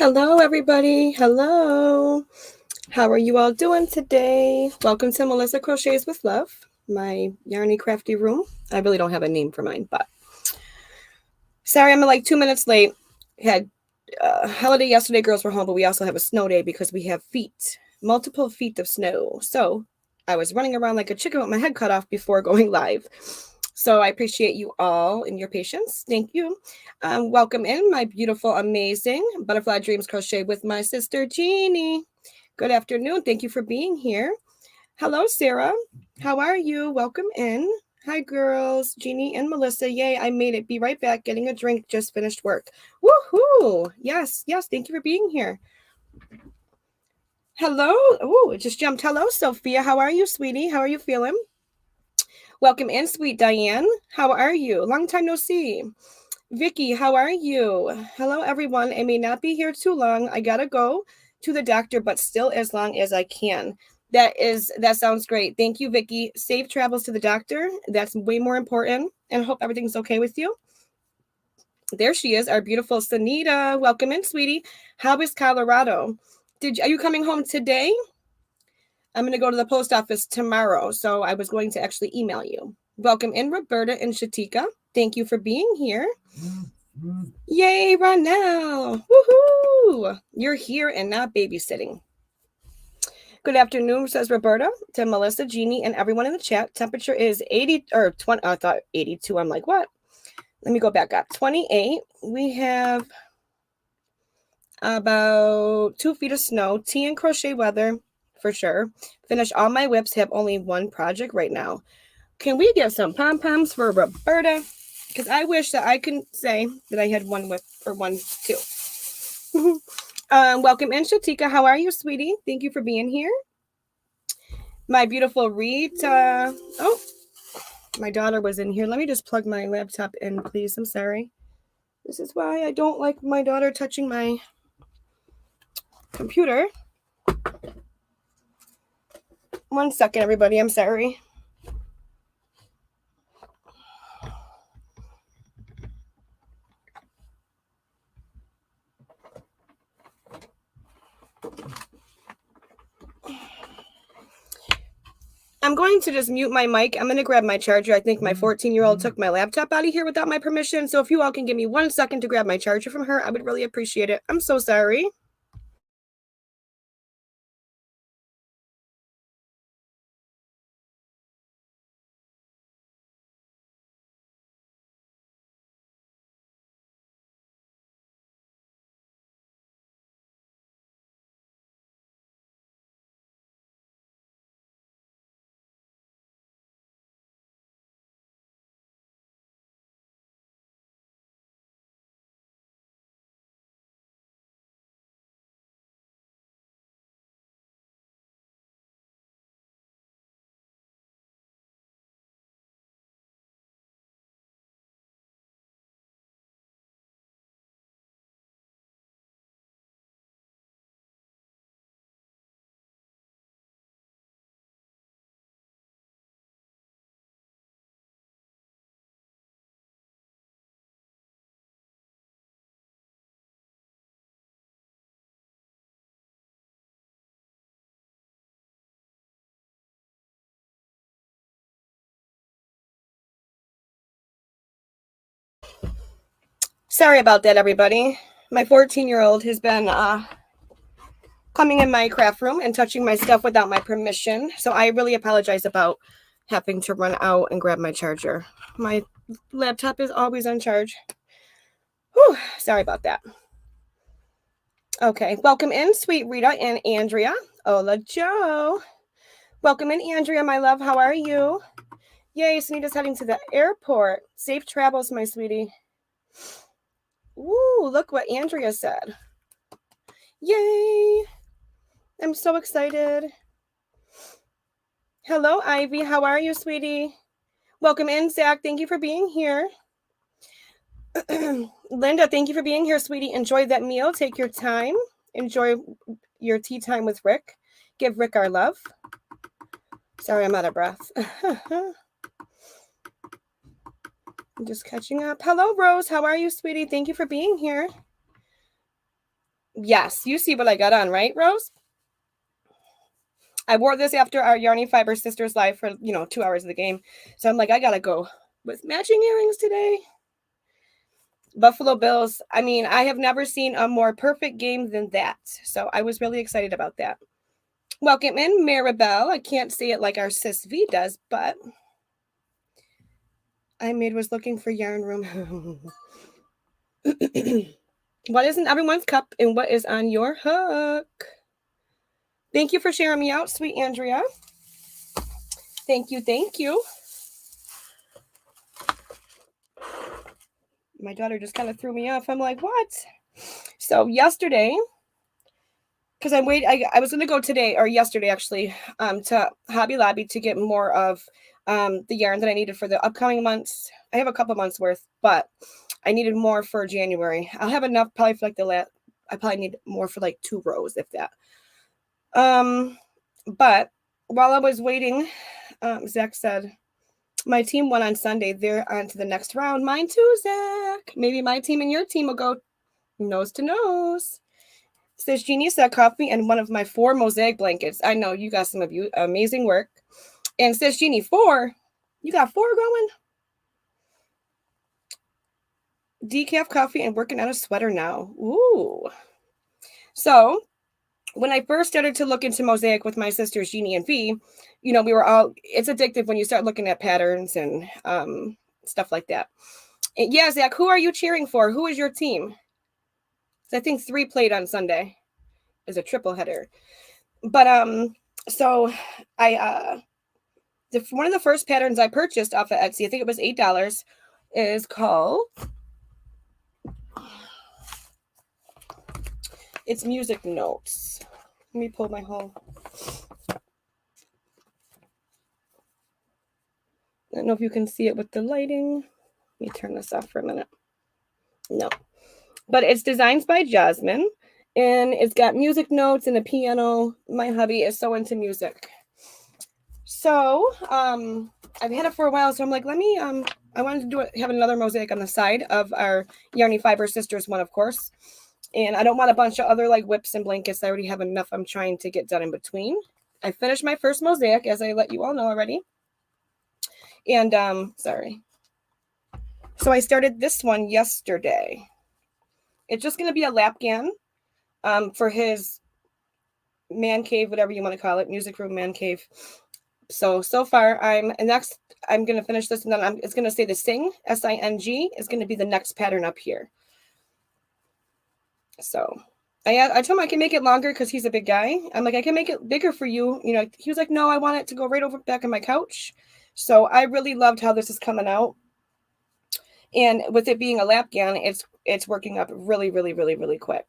Hello, everybody. Hello. How are you all doing today? Welcome to Melissa Crochets with Love, my yarny crafty room. I really don't have a name for mine, but sorry, I'm like 2 minutes late. Had holiday yesterday, girls were home, but we also have a snow day because we have multiple feet of snow. So I was running around like a chicken with my head cut off before going live. So I appreciate you all and your patience. Thank you. Welcome in, my beautiful, amazing Butterfly Dreams Crochet with my sister Jeannie. Good afternoon. Thank you for being here. Hello, Sarah. How are you? Welcome in. Hi, girls. Jeannie and Melissa. Yay, I made it. Be right back. Getting a drink. Just finished work. Woohoo! Yes. Thank you for being here. Hello. Oh, it just jumped. Hello, Sophia. How are you, sweetie? How are you feeling? Welcome in, sweet Diane. How are you? Long time no see. Vicky, how are you? Hello, everyone. I may not be here too long. I gotta go to the doctor, but still as long as I can. That sounds great. Thank you, Vicky. Safe travels to the doctor. That's way more important. And hope everything's okay with you. There she is, our beautiful Sanita. Welcome in, sweetie. How is Colorado? Are you coming home today? I'm going to go to the post office tomorrow, so I was going to actually email you. Welcome in, Roberta and Shatika. Thank you for being here. Yay, Ronell. Woohoo! You're here and not babysitting. Good afternoon, says Roberta to Melissa, Jeannie, and everyone in the chat. Temperature is 80 or 20. I thought 82. I'm like, what? Let me go back up. 28. We have about 2 feet of snow. Tea and crochet weather for sure. Finish all my whips. Have only one project right now. Can we get some pom-poms for Roberta? Because I wish that I can say that I had one whip or one too. Welcome in, Shatika. How are you, sweetie? Thank you for being here. My beautiful Rita. Oh, my daughter was in here. Let me just plug my laptop in, please. I'm sorry. This is why I don't like my daughter touching my computer. 1 second, everybody. I'm sorry. I'm going to just mute my mic. I'm going to grab my charger. I think my 14-year-old took my laptop out of here without my permission. So if you all can give me 1 second to grab my charger from her, I would really appreciate it. I'm so sorry. Sorry about that, everybody. My 14-year-old has been coming in my craft room and touching my stuff without my permission. So I really apologize about having to run out and grab my charger. My laptop is always on charge. Whew, sorry about that. Okay, welcome in, sweet Rita and Andrea. Hola, Joe. Welcome in, Andrea, my love. How are you? Yay, Sunita's heading to the airport. Safe travels, my sweetie. Ooh, look what Andrea said. Yay. I'm so excited. Hello, Ivy. How are you, sweetie? Welcome in, Zach. Thank you for being here. Linda, thank you for being here, sweetie. Enjoy that meal. Take your time. Enjoy your tea time with Rick. Give Rick our love. Sorry, I'm out of breath. I'm just catching up. Hello, Rose. How are you, sweetie? Thank you for being here. Yes, you see what I got on, right, Rose? I wore this after our Yarny Fiber Sisters live for, 2 hours of the game. So I'm like, I gotta go with matching earrings today. Buffalo Bills. I mean, I have never seen a more perfect game than that. So I was really excited about that. Welcome in, Maribel. I can't say it like our sis V does, but I was looking for yarn room. What is in everyone's cup and what is on your hook? Thank you for sharing me out, sweet Andrea. Thank you, thank you. My daughter just kind of threw me off. I'm like, what? So yesterday, because I was going to go today or yesterday actually to Hobby Lobby to get more of the yarn that I needed for the upcoming months. I have a couple months worth, but I needed more for January. I'll have enough probably for like I probably need more for like 2 rows, if that. But while I was waiting, Zach said, my team won on Sunday. They're on to the next round. Mine too, Zach. Maybe my team and your team will go nose to nose. Says Jeannie said coffee and one of my 4 mosaic blankets. I know you got some of you amazing work. And says Jeannie, 4? You got 4 going? Decaf coffee and working on a sweater now. Ooh. So when I first started to look into mosaic with my sisters, Jeannie and V, we were all, it's addictive when you start looking at patterns and stuff like that. And yeah, Zach, who are you cheering for? Who is your team? I think 3 played on Sunday as a triple header. But so I one of the first patterns I purchased off of Etsy, I think it was $8, is called, it's music notes. Let me pull my whole, I don't know if you can see it with the lighting. Let me turn this off for a minute. No. But it's designed by Jasmine, and it's got music notes and a piano. My hubby is so into music. So, I've had it for a while, so I'm like, let me, I wanted to have another mosaic on the side of our Yarny Fiber Sisters one, of course. And I don't want a bunch of other like whips and blankets. I already have enough I'm trying to get done in between. I finished my first mosaic, as I let you all know already. And, sorry. So I started this one yesterday. It's just going to be a lapgan for his man cave, whatever you want to call it, music room, man cave. So far, I'm going to finish this, and then it's going to say the Sing, S-I-N-G, is going to be the next pattern up here. So I told him I can make it longer because he's a big guy. I'm like, I can make it bigger for you. He was like, no, I want it to go right over back on my couch. So I really loved how this is coming out. And with it being a lapgan, it's working up really, really, really, really quick.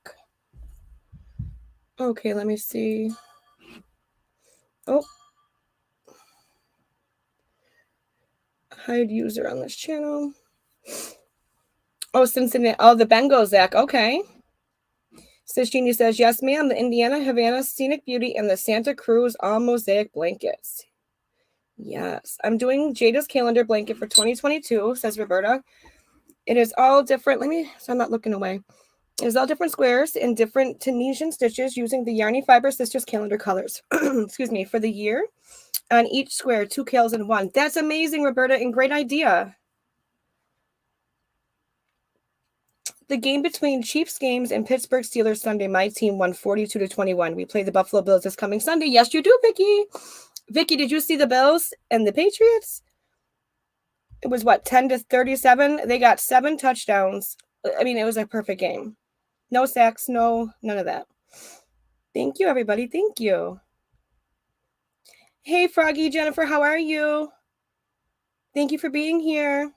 Okay, let me see. Oh. Hide user on this channel. Oh, Cincinnati. Oh, the Bengal, Zach. Okay. Sis Jeannie says, yes, ma'am. The Indiana Havana Scenic Beauty and the Santa Cruz all mosaic blankets. Yes. I'm doing Jada's calendar blanket for 2022, says Roberta. It is all different. So I'm not looking away. It is all different squares and different Tunisian stitches using the Yarny Fiber Sisters calendar colors. Excuse me, for the year. On each square, 2 cales in 1. That's amazing, Roberta, and great idea. The game between Chiefs games and Pittsburgh Steelers Sunday, my team won 42-21. We play the Buffalo Bills this coming Sunday. Yes, you do, Vicky. Vicky, did you see the Bills and the Patriots? It was 10-37? They got 7 touchdowns. I mean, it was a perfect game. No sacks, none of that. Thank you, everybody. Thank you. Hey, Froggy, Jennifer, how are you? Thank you for being here.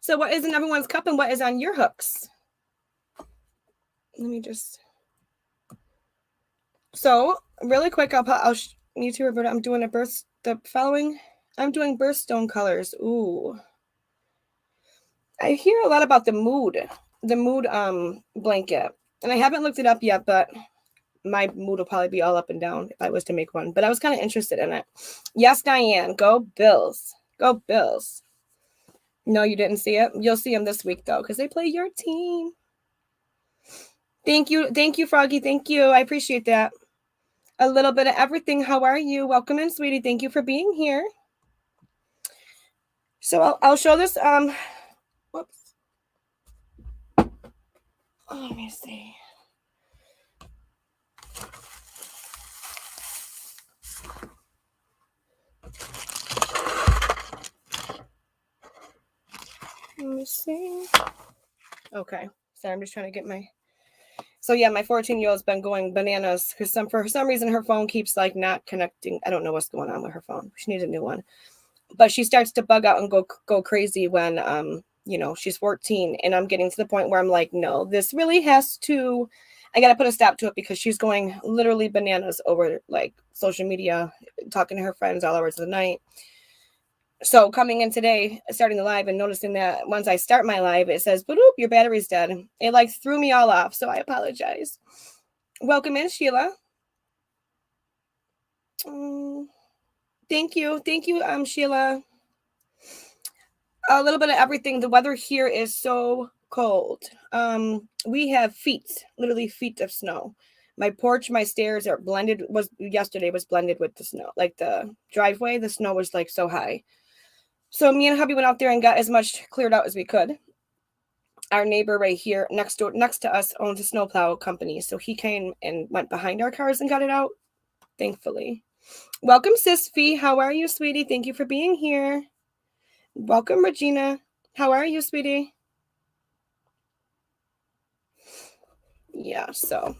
So what is in everyone's cup and what is on your hooks? Let me just... So, really quick, I'll you too, Roberta. I'm doing I'm doing birthstone colors. Ooh. I hear a lot about the mood blanket. And I haven't looked it up yet, but my mood will probably be all up and down if I was to make one. But I was kind of interested in it. Yes, Diane. Go Bills. Go Bills. No, you didn't see it? You'll see them this week, though, because they play your team. Thank you, Froggy. Thank you. I appreciate that. A little bit of everything. How are you? Welcome in, sweetie. Thank you for being here. So I'll show this. Whoops. Let me see. Let me see. Okay. Sorry, I'm just trying to get my. So yeah, my 14-year-old's been going bananas because for some reason her phone keeps like not connecting. I don't know what's going on with her phone. She needs a new one. But she starts to bug out and go crazy when she's 14, and I'm getting to the point where I'm like, no, this really has to. I got to put a stop to it because she's going literally bananas over like social media, talking to her friends all hours of the night. So coming in today, starting the live and noticing that once I start my live, it says, boop, your battery's dead. It like threw me all off. So I apologize. Welcome in, Sheila. Thank you. Sheila. A little bit of everything. The weather here is so cold. We have literally feet of snow. My porch, my stairs are blended. Yesterday was blended with the snow. Like the driveway, the snow was like so high. So me and hubby went out there and got as much cleared out as we could. Our neighbor right here next to us owns a snowplow company. So he came and went behind our cars and got it out. Thankfully. Welcome, Sis Fee. How are you, sweetie? Thank you for being here. Welcome, Regina. How are you, sweetie? Yeah, so.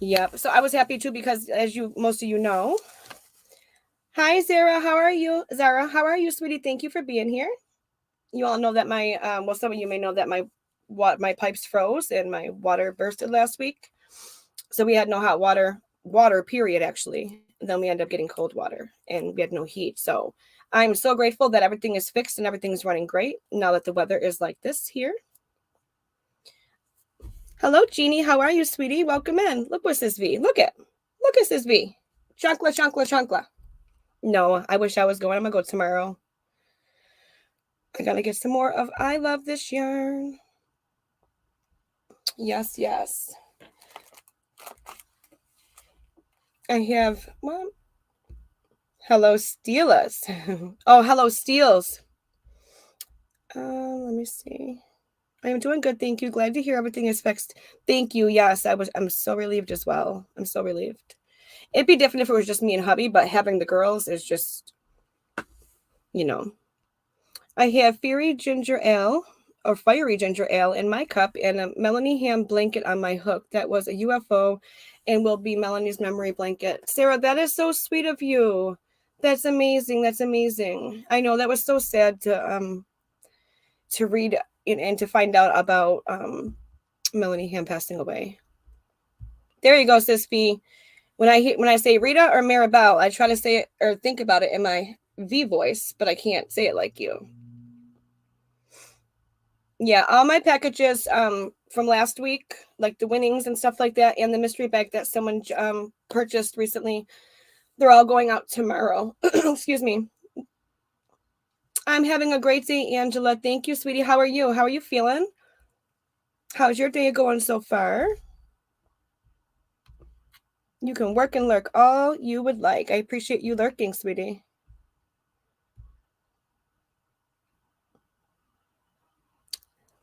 Yep. So I was happy too because as most of you know. Hi, Zara. How are you? Zara, how are you, sweetie? Thank you for being here. You all know that some of you may know that my pipes froze and my water bursted last week. So we had no hot water, period, actually. And then we ended up getting cold water and we had no heat. So I'm so grateful that everything is fixed and everything's running great now that the weather is like this here. Hello, Jeannie. How are you, sweetie? Welcome in. Look what's this V. Look at this V. Chancla. No, I wish I was going. I'm going to go tomorrow. I got to get some more of I Love This Yarn. Yes. I have, well, hello, Steelers. Oh, hello, Steels. Let me see. I am doing good, thank you. Glad to hear everything is fixed. Thank you. Yes, I'm so relieved as well. I'm so relieved. It'd be different if it was just me and hubby, but having the girls is just, I have fiery ginger ale in my cup and a Melanie Ham blanket on my hook. That was a UFO and will be Melanie's memory blanket. Sarah, that is so sweet of you. That's amazing. I know that was so sad to read and to find out about Melanie Ham passing away. There you go, Sis Fee. When I say Rita or Maribel, I try to say it or think about it in my V voice, but I can't say it like you. Yeah, all my packages from last week, like the winnings and stuff like that, and the mystery bag that someone purchased recently, they're all going out tomorrow. Excuse me. I'm having a great day, Angela. Thank you, sweetie. How are you? How are you feeling? How's your day going so far? You can work and lurk all you would like. I appreciate you lurking, sweetie.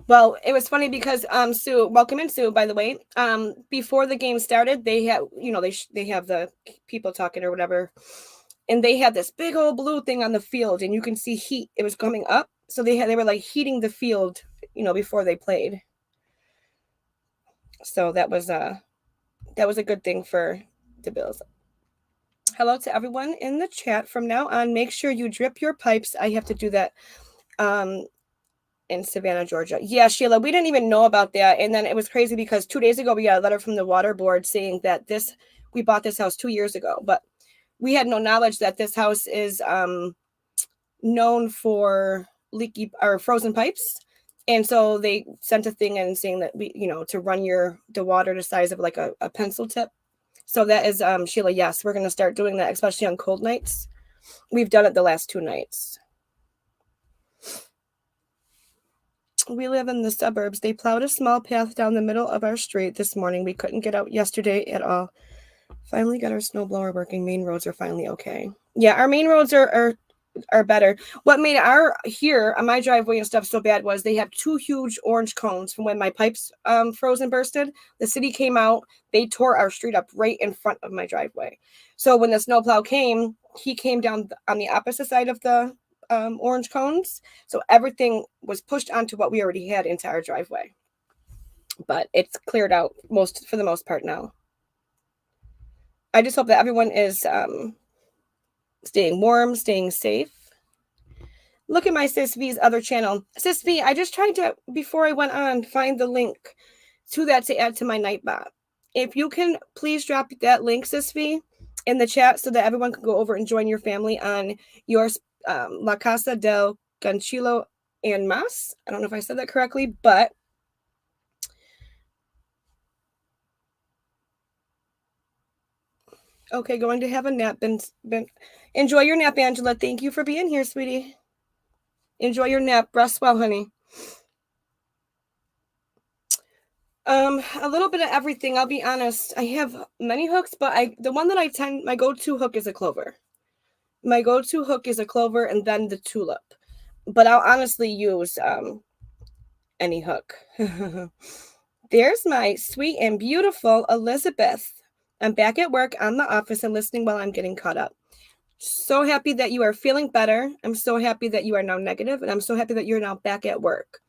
Well, it was funny because Sue, welcome in, Sue, by the way. Before the game started, they had, they have the people talking or whatever, and they had this big old blue thing on the field, and you can see heat. It was coming up, so they were like heating the field, before they played. So that was a good thing for the Bills. Hello to everyone in the chat. From now on, make sure you drip your pipes. I have to do that. In Savannah, Georgia. Yeah, Sheila, we didn't even know about that. And then it was crazy because 2 days ago, we got a letter from the water board saying that we bought this house 2 years ago, but we had no knowledge that this house is known for leaky or frozen pipes. And so they sent a thing in saying that to run the water the size of like a pencil tip. So that is, Sheila, yes, we're going to start doing that, especially on cold nights. We've done it the last 2 nights. We live in the suburbs. They plowed a small path down the middle of our street this morning. We couldn't get out yesterday at all. Finally got our snowblower working. Main roads are finally okay. Yeah, our main roads are better. What made our here on my driveway and stuff so bad was they have 2 huge orange cones from when my pipes froze and bursted. The city came out, they tore our street up right in front of my driveway. So when the snowplow came, he came down on the opposite side of the orange cones. So everything was pushed onto what we already had into our driveway. But it's cleared out for the most part now. I just hope that everyone is staying warm, staying safe. Look at my Sis V's other channel. Sis V, I just tried to, before I went on, find the link to that to add to my Nightbot. If you can, please drop that link, Sis V, in the chat so that everyone can go over and join your family on your La Casa del Ganchillo and Mas. I don't know if I said that correctly, but okay, going to have a nap. Enjoy your nap, Angela. Thank you for being here, sweetie. Enjoy your nap. Rest well, honey. A little bit of everything. I'll be honest. I have many hooks, but the one that my go-to hook is a clover. My go-to hook is a clover and then the tulip. But I'll honestly use any hook. There's my sweet and beautiful Elizabeth. I'm back at work on the office and listening while I'm getting caught up. So happy that you are feeling better. I'm so happy that you are now negative, and I'm so happy that you're now back at work.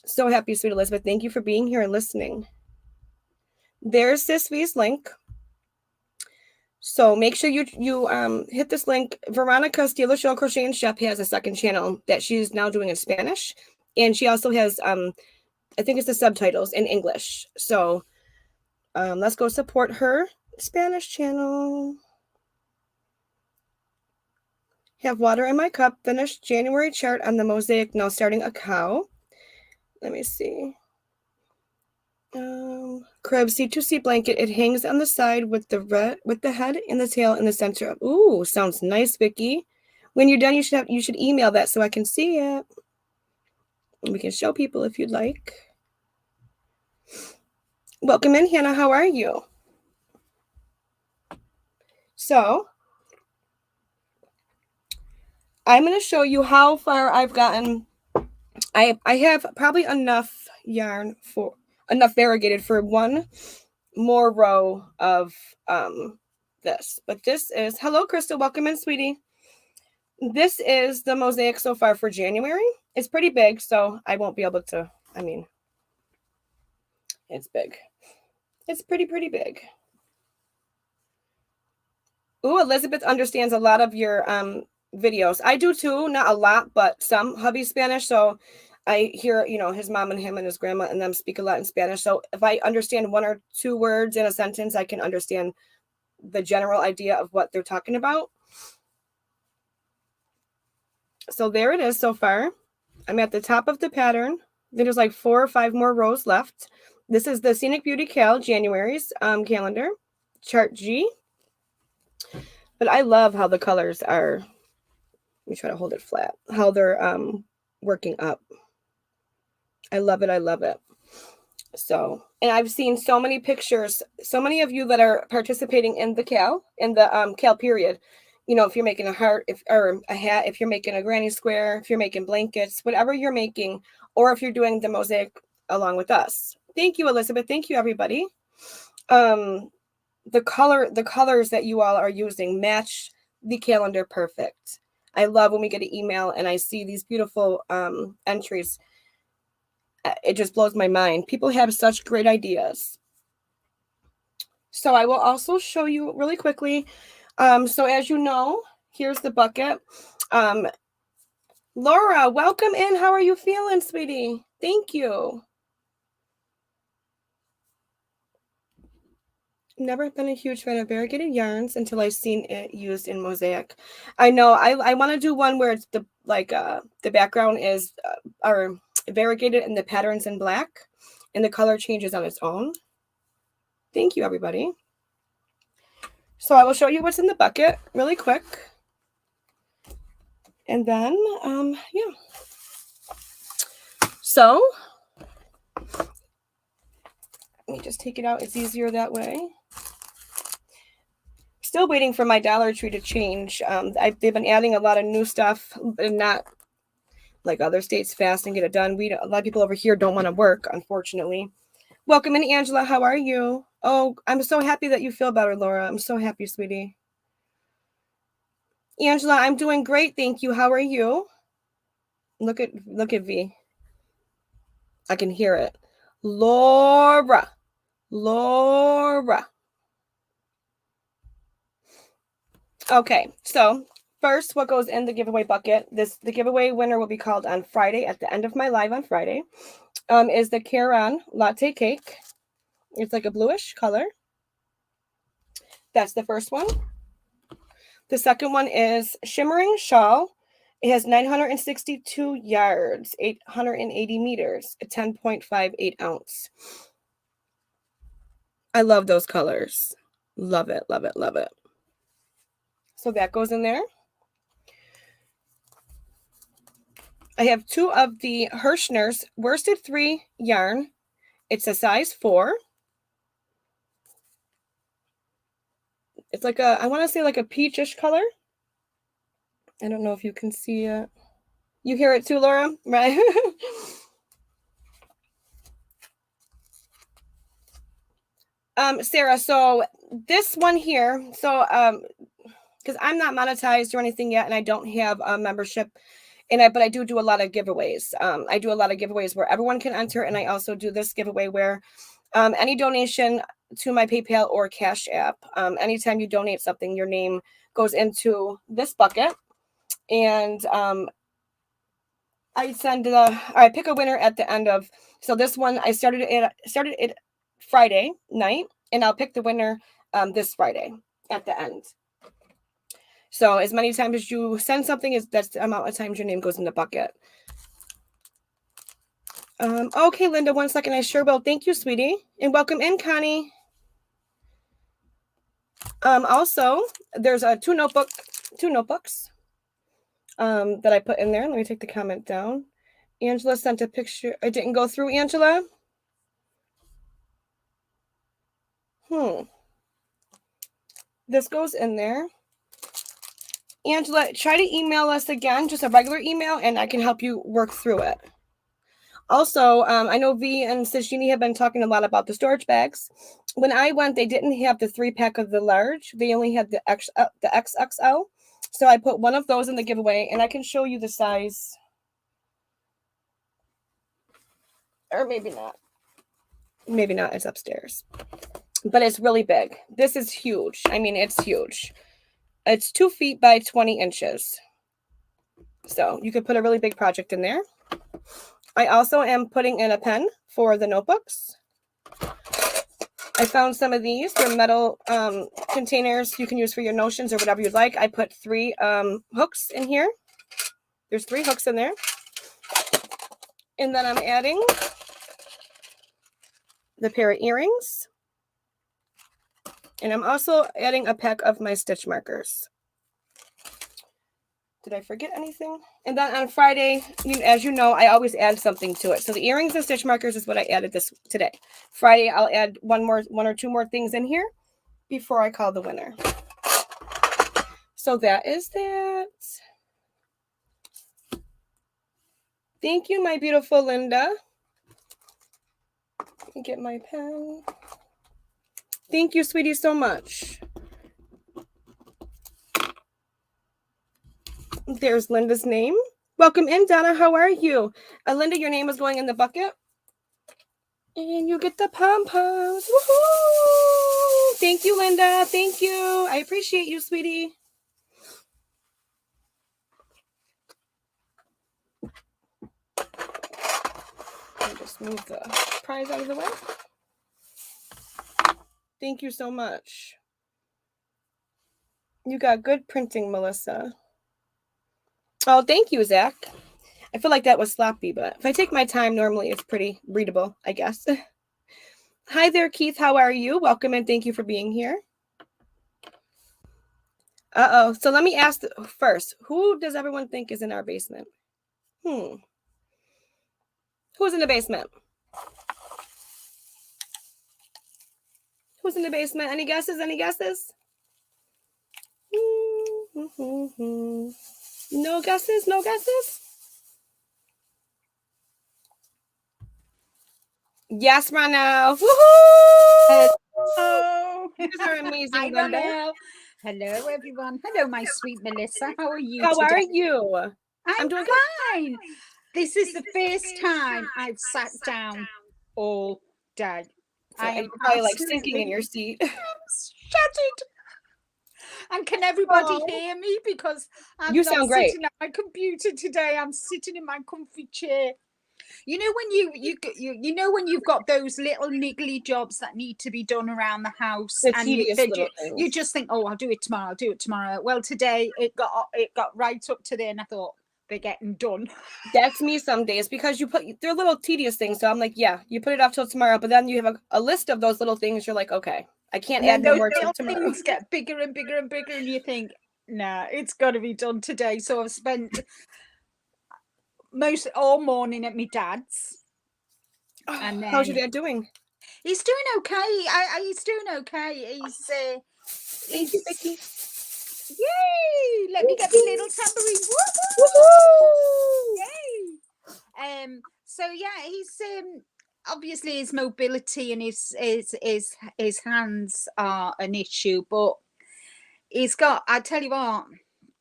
So happy, sweet Elizabeth. Thank you for being here and listening. There's Sis V's link. So make sure you hit this link. Veronica Steele Show Crochet and Chef has a second channel that she's now doing in Spanish. And she also has, I think it's the subtitles in English. So let's go support her Spanish channel. Have water in my cup. Finished January chart on the mosaic. Now starting a cow. Let me see. Crib C2C blanket. It hangs on the side with the head and the tail in the center. Ooh, sounds nice, Vicky. When you're done, you should email that so I can see it. We can show people if you'd like. Welcome in, Hannah. How are you? So I'm going to show you how far I've gotten. I have probably enough yarn enough variegated for one more row of this. But this is, hello, Crystal. Welcome in, sweetie. This is the mosaic so far for January. It's pretty big, so I won't be able to, it's big. It's pretty big. Ooh, Elizabeth understands a lot of your videos. I do too, not a lot, but some. Hubby Spanish, so I hear, his mom and him and his grandma and them speak a lot in Spanish. So if I understand 1 or 2 words in a sentence, I can understand the general idea of what they're talking about. So there it is so far. I'm at the top of the pattern. There's like 4 or 5 more rows left. This is the Scenic Beauty Cal January's calendar, chart G. But I love how the colors are, let me try to hold it flat, how they're working up. I love it. I love it. So, and I've seen so many pictures, so many of you that are participating in the cal period. If you're making a heart, or a hat, if you're making a granny square, if you're making blankets, whatever you're making, or if you're doing the mosaic along with us. Thank you, Elizabeth. Thank you, everybody. The colors that you all are using match the calendar perfect. I love when we get an email and I see these beautiful entries. It just blows my mind. People have such great ideas. So I will also show you really quickly. So as you know, here's the bucket. Laura, welcome in. How are you feeling, sweetie? Thank you. Never been a huge fan of variegated yarns until I've seen it used in mosaic. I know. I want to do one where it's the background is are variegated and the patterns in black, and the color changes on its own. Thank you, everybody. So I will show you what's in the bucket really quick, and then yeah. So let me just take it out. It's easier that way. Still waiting for my Dollar Tree to change. They've been adding a lot of new stuff, and not like other states fast and get it done. A lot of people over here don't want to work, unfortunately. Welcome in, Angela. How are you? Oh, I'm so happy that you feel better, Laura. I'm so happy, sweetie. Angela, I'm doing great, thank you. How are you? Look at V. I can hear it. Laura. Okay, so first, what goes in the giveaway bucket? The giveaway winner will be called on Friday at the end of my live on Friday. Is the Caron latte cake. It's like a bluish color. That's the first one. The second one is Shimmering Shawl. It has 962 yards, 880 meters, a 10.58 ounce. I love those colors. Love it, love it, love it. So that goes in there. I have 2 of the Hirschner's Worsted 3 yarn. It's a size 4. It's like I want to say like a peachish color. I don't know if you can see it. You hear it too, Laura? Right? Sarah, so this one here, so because I'm not monetized or anything yet, and I don't have a membership, but I do a lot of giveaways. I do a lot of giveaways where everyone can enter, and I also do this giveaway where any donation to my PayPal or Cash App, anytime you donate something, your name goes into this bucket, and I pick a winner at the end of. So this one I started it Friday night, and I'll pick the winner this Friday at the end. So as many times as you send something, that's the amount of times your name goes in the bucket. Okay, Linda, 1 second. I sure will. Thank you, sweetie. And welcome in, Connie. Also, there's 2 notebooks that I put in there. Let me take the comment down. Angela sent a picture. It didn't go through, Angela. This goes in there. Angela, try to email us again, just a regular email, and I can help you work through it. Also, I know V and Sashini have been talking a lot about the storage bags. When I went, they didn't have the 3-pack of the large. They only had the XXL. So I put one of those in the giveaway, and I can show you the size. Or maybe not. Maybe not. It's upstairs. But it's really big. This is huge. I mean, it's huge. It's 2 feet by 20 inches. So you could put a really big project in there. I also am putting in a pen for the notebooks. I found some of these. They're metal containers you can use for your notions or whatever you'd like. I put 3 hooks in here. There's 3 hooks in there. And then I'm adding the pair of earrings. And I'm also adding a pack of my stitch markers. Did I forget anything? And then on Friday, as you know, I always add something to it. So the earrings and stitch markers is what I added today. Friday, I'll add one or two more things in here before I call the winner. So that is that. Thank you, my beautiful Linda. Let me get my pen. Thank you, sweetie, so much. There's Linda's name. Welcome in, Donna. How are you? Linda, your name is going in the bucket. And you get the pom-poms. Woohoo! Thank you, Linda. Thank you. I appreciate you, sweetie. I'll just move the prize out of the way. Thank you so much. You got good printing, Melissa. Oh, thank you, Zach. I feel like that was sloppy, but if I take my time, normally it's pretty readable, I guess. Hi there, Keith. How are you? Welcome and thank you for being here. Uh-oh. So let me ask first, who does everyone think is in our basement? Who's in the basement? Who's in the basement? Any guesses? Any guesses? No guesses? No guesses? Yes, Ronell. Woohoo! Hello. You guys are amazing, Hi, Linda. Ronell. Hello, everyone. Hello, my sweet Melissa. How are you How today? are you? I'm doing fine. This is the first time I've sat down all day. So I you're am probably like sinking in your seat. shattered. And can everybody hear me? Because I'm You not sound great. sitting at my computer today. I'm sitting in my comfy chair. You know when you know when you've got those little niggly jobs that need to be done around the house, The and tedious little things. you just think, oh, I'll do it tomorrow. I'll do it tomorrow. Well, today it got right up to there, and I thought they're getting done. That's me some days because they're little tedious things. So I'm like, yeah, you put it off till tomorrow, but then you have a list of those little things. You're like, okay, I can't add no more to tomorrow. Things get bigger and bigger and bigger, and you think, nah, it's got to be done today. So I've spent most all morning at my dad's. And then, how's your dad doing? He's doing okay. He's doing okay. Thank you, Vicky. Yay! Let me get my little tambourine. Woo-hoo! Yay! So yeah, he's obviously his mobility and his hands are an issue, but he's got. I tell you what,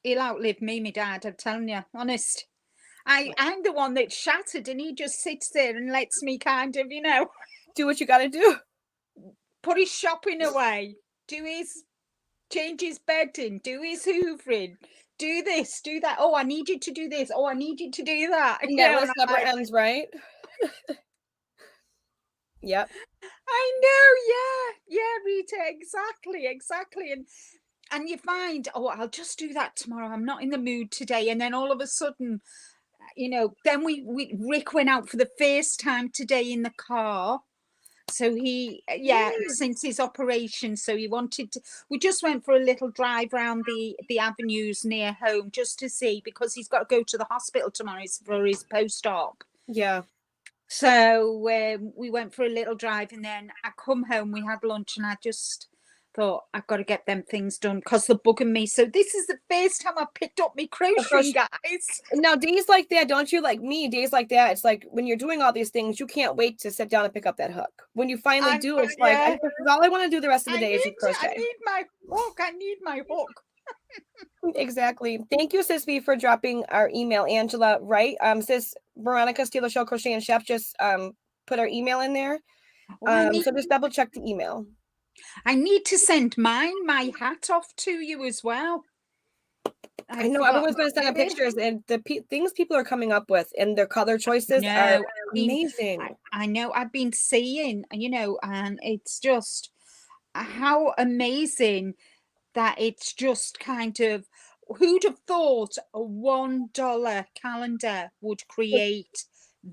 he'll outlive me, my dad. I'm telling you, honest. I'm the one that's shattered, and he just sits there and lets me kind of, do what you got to do. Put his shopping away, change his bedding, do his hoovering, do this, do that. Oh, I need you to do this. Oh, I need you to do that. That list never ends, right? Yep. I know, yeah, Rita, exactly. And you find, oh, I'll just do that tomorrow. I'm not in the mood today. And then all of a sudden, then Rick went out for the first time today in the car. So since his operation, so he wanted to, we just went for a little drive around the avenues near home just to see, because he's got to go to the hospital tomorrow for his post-op. Yeah. So we went for a little drive, and then I come home, we had lunch, and I just thought, I've got to get them things done because they're bugging me. So this is the first time I picked up my crocheting, guys. Now, days like that, don't you, like me, days like that, it's like when you're doing all these things, you can't wait to sit down and pick up that hook. When you finally do, it's like, all I want to do the rest of the day is do crochet. I need my hook. Exactly. Thank you, Sis V, for dropping our email, Angela. Right? Sis Veronica Steeler Show Crochet and Chef just put our email in there. So just double check the email. I need to send my hat off to you as well. I know everyone's been sending pictures, and the things people are coming up with and their color choices are amazing. I know. I've been seeing, and it's just how amazing that it's just kind of, who'd have thought a $1 calendar would create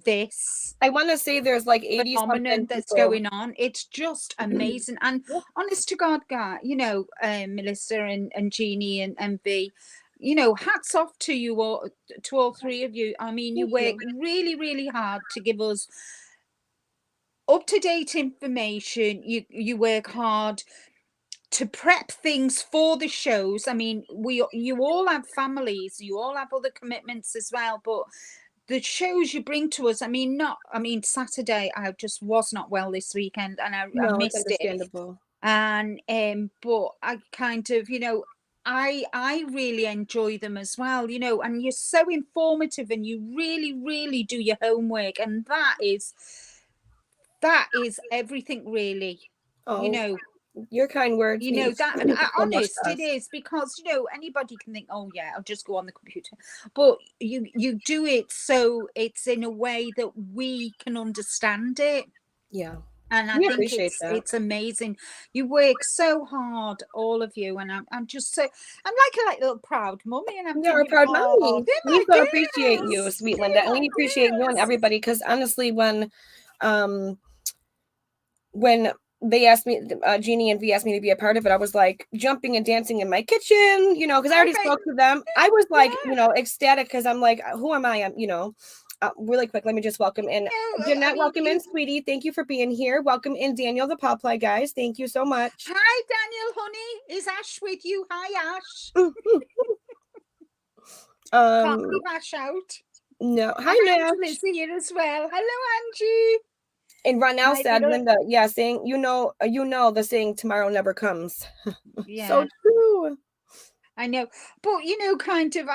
this? I want to say there's like 80 phenomenon that's going on. It's just amazing. And honest to God, guy, Melissa and Jeannie and V, hats off to you all, to all three of you. I mean, you work really, really hard to give us up-to-date information. You work hard to prep things for the shows. I mean, you all have families, you all have other commitments as well, but the shows you bring to us, Saturday, I just was not well this weekend, and I missed it. And but I kind of, I really enjoy them as well, and you're so informative, and you really, really do your homework, and that is everything, really. Your kind words. That honest it is, because anybody can think, oh yeah, I'll just go on the computer, but you do it so it's in a way that we can understand it. Yeah. And I think it's amazing. You work so hard, all of you, and I'm just so, I'm like a little proud mummy, and you're a proud mommy. We so appreciate you, sweet Linda, and we appreciate you and everybody, because honestly, when they asked me, Jeannie and V asked me to be a part of it, I was like jumping and dancing in my kitchen, because I already spoke to them. I was like, ecstatic, because I'm like, who am I? Really quick, let me just welcome in I Jeanette. mean, Welcome in, sweetie. Thank you for being here. Welcome in, Daniel, the Popeye, guys. Thank you so much. Hi, Daniel, honey. Is Ash with you? Hi, Ash. Can't um, leave Ash out. no. Hi, And Nash. Angela's here as well. Hello, Angie. And right now, My said little, Linda, yeah, saying, the saying tomorrow never comes. So yeah, true. I know. But kind of,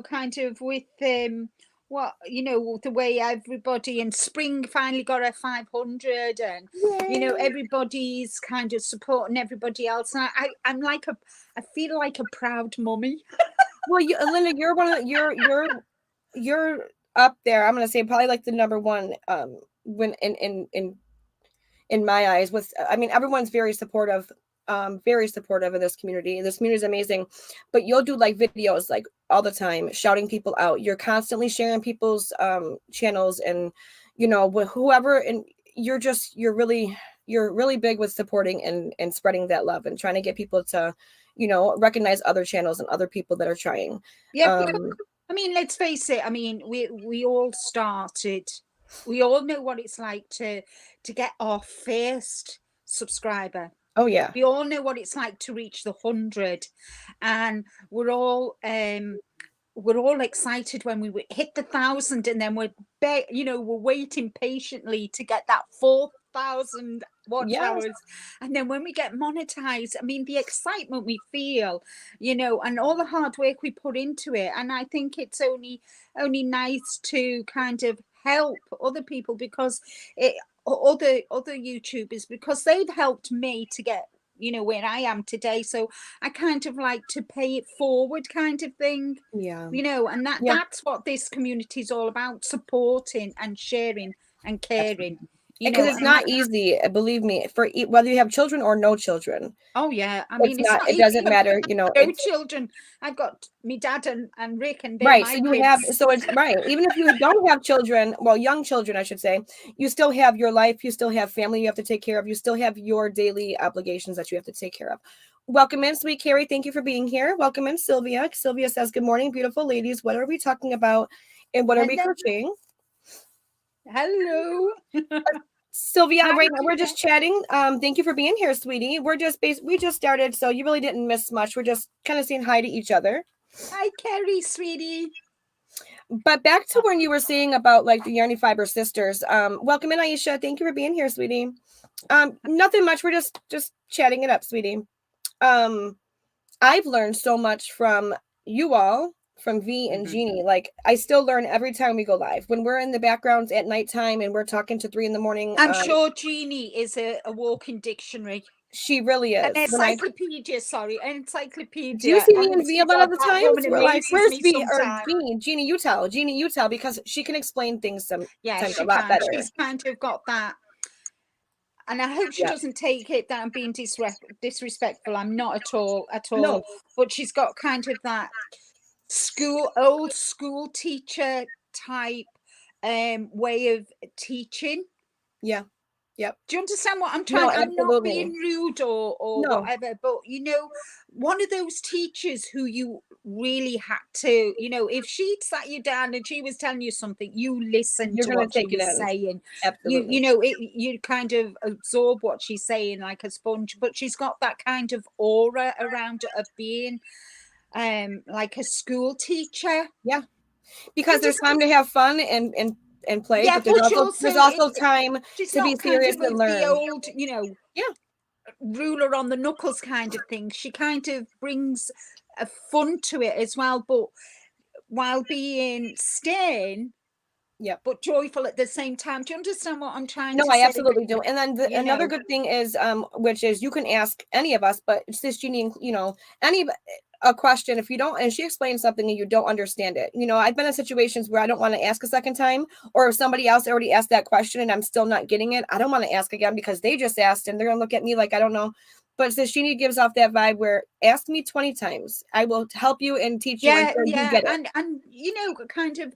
kind of with what the way everybody in spring finally got a 500, and Yay. everybody's kind of supporting everybody else. And I'm like I feel like a proud mummy. Well, Linda, you're one of you're up there. I'm gonna say probably like the number one when in my eyes with, I mean, everyone's very supportive of this community. This community is amazing, but you'll do like videos like all the time shouting people out. You're constantly sharing people's channels, and with whoever, and you're really big with supporting and spreading that love and trying to get people to recognize other channels and other people that are trying. Yeah, because I mean, let's face it. I mean, we all started. We all know what it's like to get our first subscriber. Oh yeah. We all know what it's like to reach the 100, and we're all excited when we hit the 1,000, and then we're waiting patiently to get that 4,000 watch Yes. hours. And then when we get monetized, I mean, the excitement we feel, and all the hard work we put into it. And I think it's only nice to kind of help other people, because other YouTubers, because they've helped me to get where I am today. So I kind of like to pay it forward, kind of thing. Yeah. And that's what this community is all about: supporting and sharing and caring. Because it's not easy, believe me, for whether you have children or no children. Oh yeah, I mean, It's not, it easy doesn't for matter, no it's children. I've got me dad and Rick, and they're right. So my you have, kids. so it's right. Even if you don't have children, well, young children, I should say, you still have your life, you still have family you have to take care of, you still have your daily obligations that you have to take care of. Welcome in, sweet Carrie. Thank you for being here. Welcome in, Sylvia. Sylvia says, good morning, beautiful ladies. What are we talking about? And what are we crocheting? Hello. Sylvia, Hi, right now we're just chatting. Thank you for being here, sweetie. We just started, so you really didn't miss much. We're just kind of saying hi to each other. Hi, Carrie, sweetie. But back to when you were saying about like the Yarny Fiber sisters. Welcome in, Aisha. Thank you for being here, sweetie. Nothing much. We're just chatting it up, sweetie. I've learned so much from you all, from V and Jeannie. Like, I still learn every time we go live. When we're in the backgrounds at nighttime and we're talking to 3 a.m. I'm sure Jeannie is a walking dictionary. She really is. An encyclopedia, sorry, an encyclopedia. Do you see me and Honestly, V a lot of the that times? woman We're like, amazes where's me V or sometimes. Jeannie? You tell, because she can explain things Yeah, sometimes she a lot can. better. She's kind of got that. And I hope she doesn't take it that I'm being disrespectful. I'm not at all. No. But she's got kind of that old school teacher type way of teaching. Yeah. Yep. Do you understand what I'm trying? No, I'm not absolutely. being rude or No. whatever, but one of those teachers who you really had to, if she'd sat you down and she was telling you something, you listened You're to gonna what she take it was in. saying. Absolutely. You kind of absorb what she's saying like a sponge, but she's got that kind of aura around it of being like a school teacher. Yeah. Because there's time to have fun and play, Yeah, but there's also time she's to be not kind serious of and the learn. old, Yeah. ruler on the knuckles kind of thing. She kind of brings a fun to it as well, but while being stern, Yep. but joyful at the same time. Do you understand what I'm trying No, to I say? absolutely do. And then another good thing is, which is you can ask any of us, but it's this Jeannie, a question if you don't, and she explains something and you don't understand it. I've been in situations where I don't want to ask a second time, or if somebody else already asked that question and I'm still not getting it, I don't want to ask again because they just asked and they're gonna look at me like I don't know. But Jeannie gives off that vibe where ask me 20 times. I will help you and teach you until you get it. And kind of,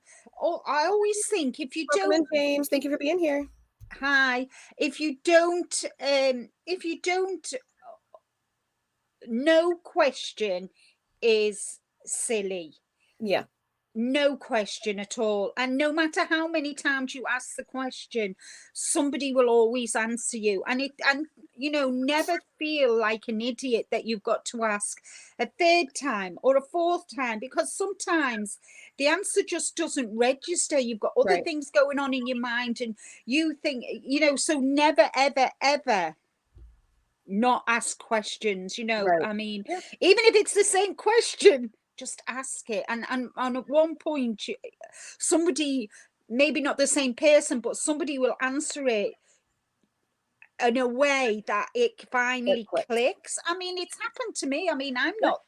I always think if you Welcome in, don't, James. Thank you for being here. hi, if you don't, no question is silly. Yeah. No question at all. And no matter how many times you ask the question, somebody will always answer you. And never feel like an idiot that you've got to ask a third time or a fourth time, because sometimes the answer just doesn't register. You've got other Right. things going on in your mind, and you think, so never, ever, ever not ask questions. Right. I mean, Yeah. even if it's the same question, just ask it. And at one point, somebody, maybe not the same person, but somebody will answer it in a way that it finally clicks. I mean, it's happened to me. I mean, I'm not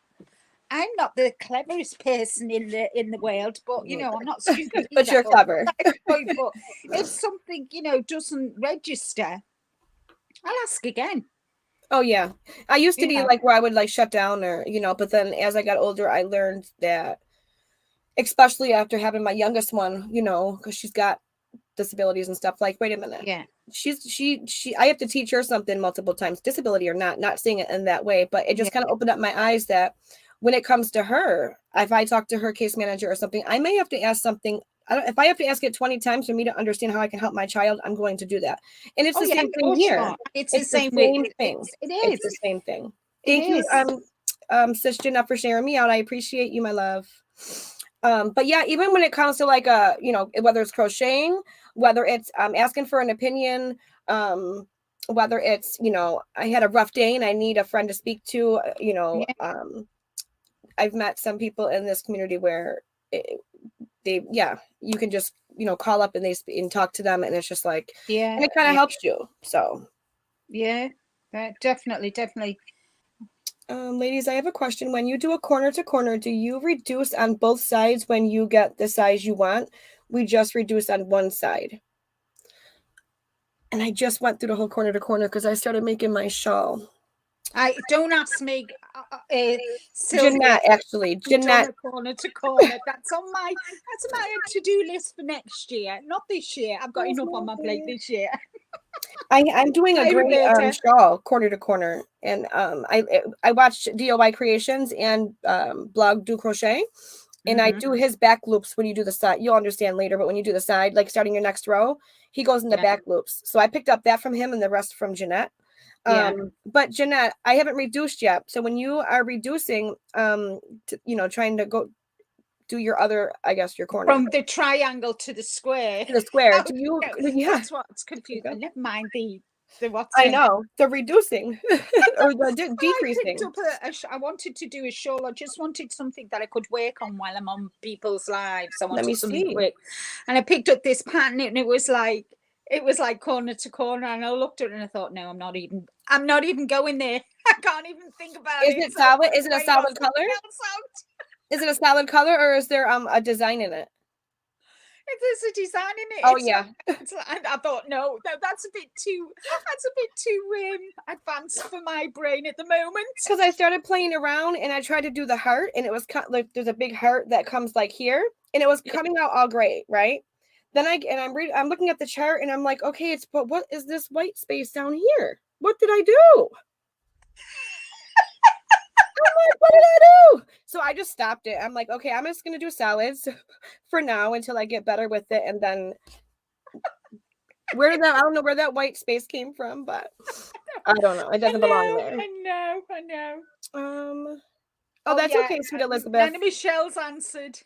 the cleverest person in the world, but I'm not stupid But either. you're clever. But if something doesn't register, I'll ask again. Oh yeah. I used to You be know, like where I would like shut down or, but then as I got older, I learned that, especially after having my youngest one, because she's got disabilities and stuff, like, wait a minute. yeah, I have to teach her something multiple times, disability or not seeing it in that way, but it just yeah, kind of opened up my eyes that when it comes to her, if I talk to her case manager or something, I may have to ask something. If I have to ask it 20 times for me to understand how I can help my child, I'm going to do that. And it's oh the yeah, same of thing course you here. are. It's the It's the same with same thing. it It's is. the same thing. It Thank you, is. Sis Jenna, for sharing me out. I appreciate you, my love. But yeah, even when it comes to like whether it's crocheting, whether it's asking for an opinion, whether it's I had a rough day and I need a friend to speak to, Yeah, I've met some people in this community where you can just call up and and talk to them, and it's just like, yeah, and it kind of yeah, helps you. So yeah. Definitely. ladies, I have a question. When you do a corner to corner, do you reduce on both sides when you get the size you want? We just reduce on one side. And I just went through the whole corner to corner because I started making my shawl. I don't ask me, Sylvia. Jeanette, actually. We've done Jeanette. a corner to corner. That's on my to-do list for next year. Not this year. I've got enough on my plate this year. I'm doing a Hi, great Roberta. shawl corner to corner, and I watched DIY Creations and blog Do Crochet, and I do his back loops when you do the side. You'll understand later, but when you do the side, like starting your next row, he goes in the back loops. So I picked up that from him and the rest from Jeanette. Yeah. But Jeanette, I haven't reduced yet. So when you are reducing, trying to go do your other, I guess, your corner From the triangle to the square. to the square, do you? Yeah, That's what's confusing. Never mind the what's I it? know the reducing or the I picked decreasing. up I wanted to do a shawl. I just wanted something that I could work on while I'm on people's lives. I Let me wanted something see. quick, and I picked up this pattern, and it was like corner to corner. And I looked at it and I thought, no, I'm not even going there. I can't even think about Is it. it So I'm solid? going Is to it a wait on solid color? something else out. Is it a solid color or is there a design in it? If there's a design in it, Oh it's not. yeah, I thought, no, that's a bit too advanced for my brain at the moment. because I started playing around and I tried to do the heart and it was cut like there's a big heart that comes like here and it was coming out all great, right? Then I'm looking at the chart and I'm like, okay, but what is this white space down here? What did I do? Like, what did I do? So I just stopped it. I'm like, okay, I'm just gonna do solids for now until I get better with it, and then I don't know where that white space came from, but I don't know. It doesn't belong there. I know. Oh, that's okay, sweet Elizabeth. Nana Michelle's answered.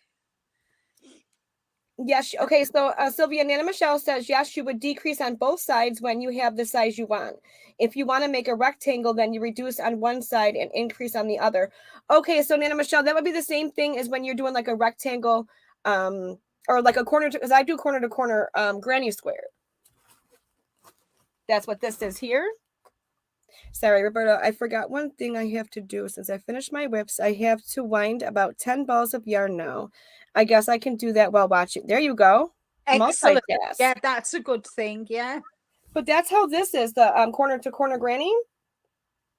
Yes. Okay. So Sylvia, Nana Michelle says, yes, you would decrease on both sides when you have the size you want. If you want to make a rectangle, then you reduce on one side and increase on the other. Okay. So Nana Michelle, that would be the same thing as when you're doing like a rectangle or like a corner, because I do corner to corner granny square. That's what this is here. Sorry, Roberta, I forgot one thing I have to do. Since I finished my whips, I have to wind about 10 balls of yarn now. I guess I can do that while watching. There you go. Excellent. Multitask. Yeah, that's a good thing. Yeah. But that's how this is, the corner to corner granny.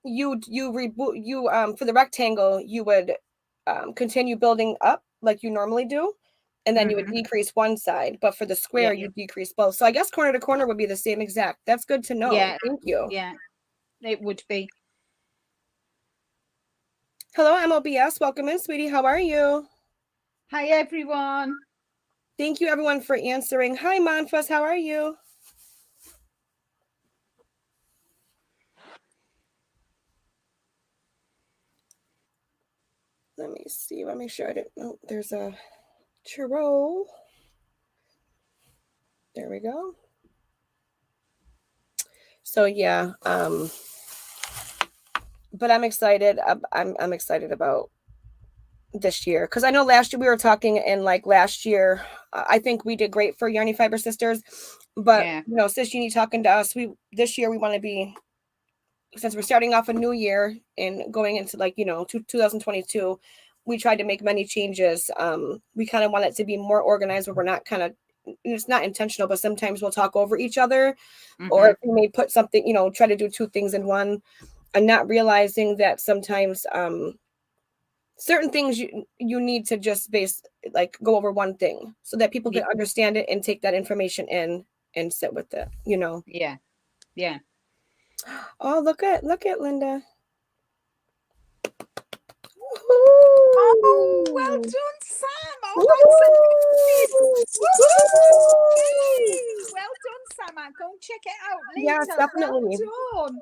You for the rectangle, you would continue building up like you normally do. And then you would decrease one side, but for the square, you decrease both. So I guess corner to corner would be the same exact. That's good to know. Yeah. Thank you. Yeah, it would be. Hello, MOBS. Welcome in, sweetie. How are you? Hi, everyone. Thank you, everyone, for answering. Hi, Monfus. How are you? Let me see. Let me make sure I didn't. Oh, there's a churro. There we go. So yeah, but I'm excited. I'm excited about this year because I know last year we were talking, and like last year, I think we did great for Yarny Fiber Sisters. But Yeah. Sis Jeannie talking to us, we this year we want to be, since we're starting off a new year and going into 2022, we tried to make many changes. We kind of want it to be more organized where we're not kind of, it's not intentional, but sometimes we'll talk over each other, or we may put something, try to do two things in one, and not realizing that sometimes certain things you need to just go over one thing so that people can understand it and take that information in and sit with it. Yeah. Oh, look at Linda. Oh, well done, Sam. Oh, I'm so excited. Woo-hoo! Well done, Sam. Go and check it out later. Yes, definitely. Well done.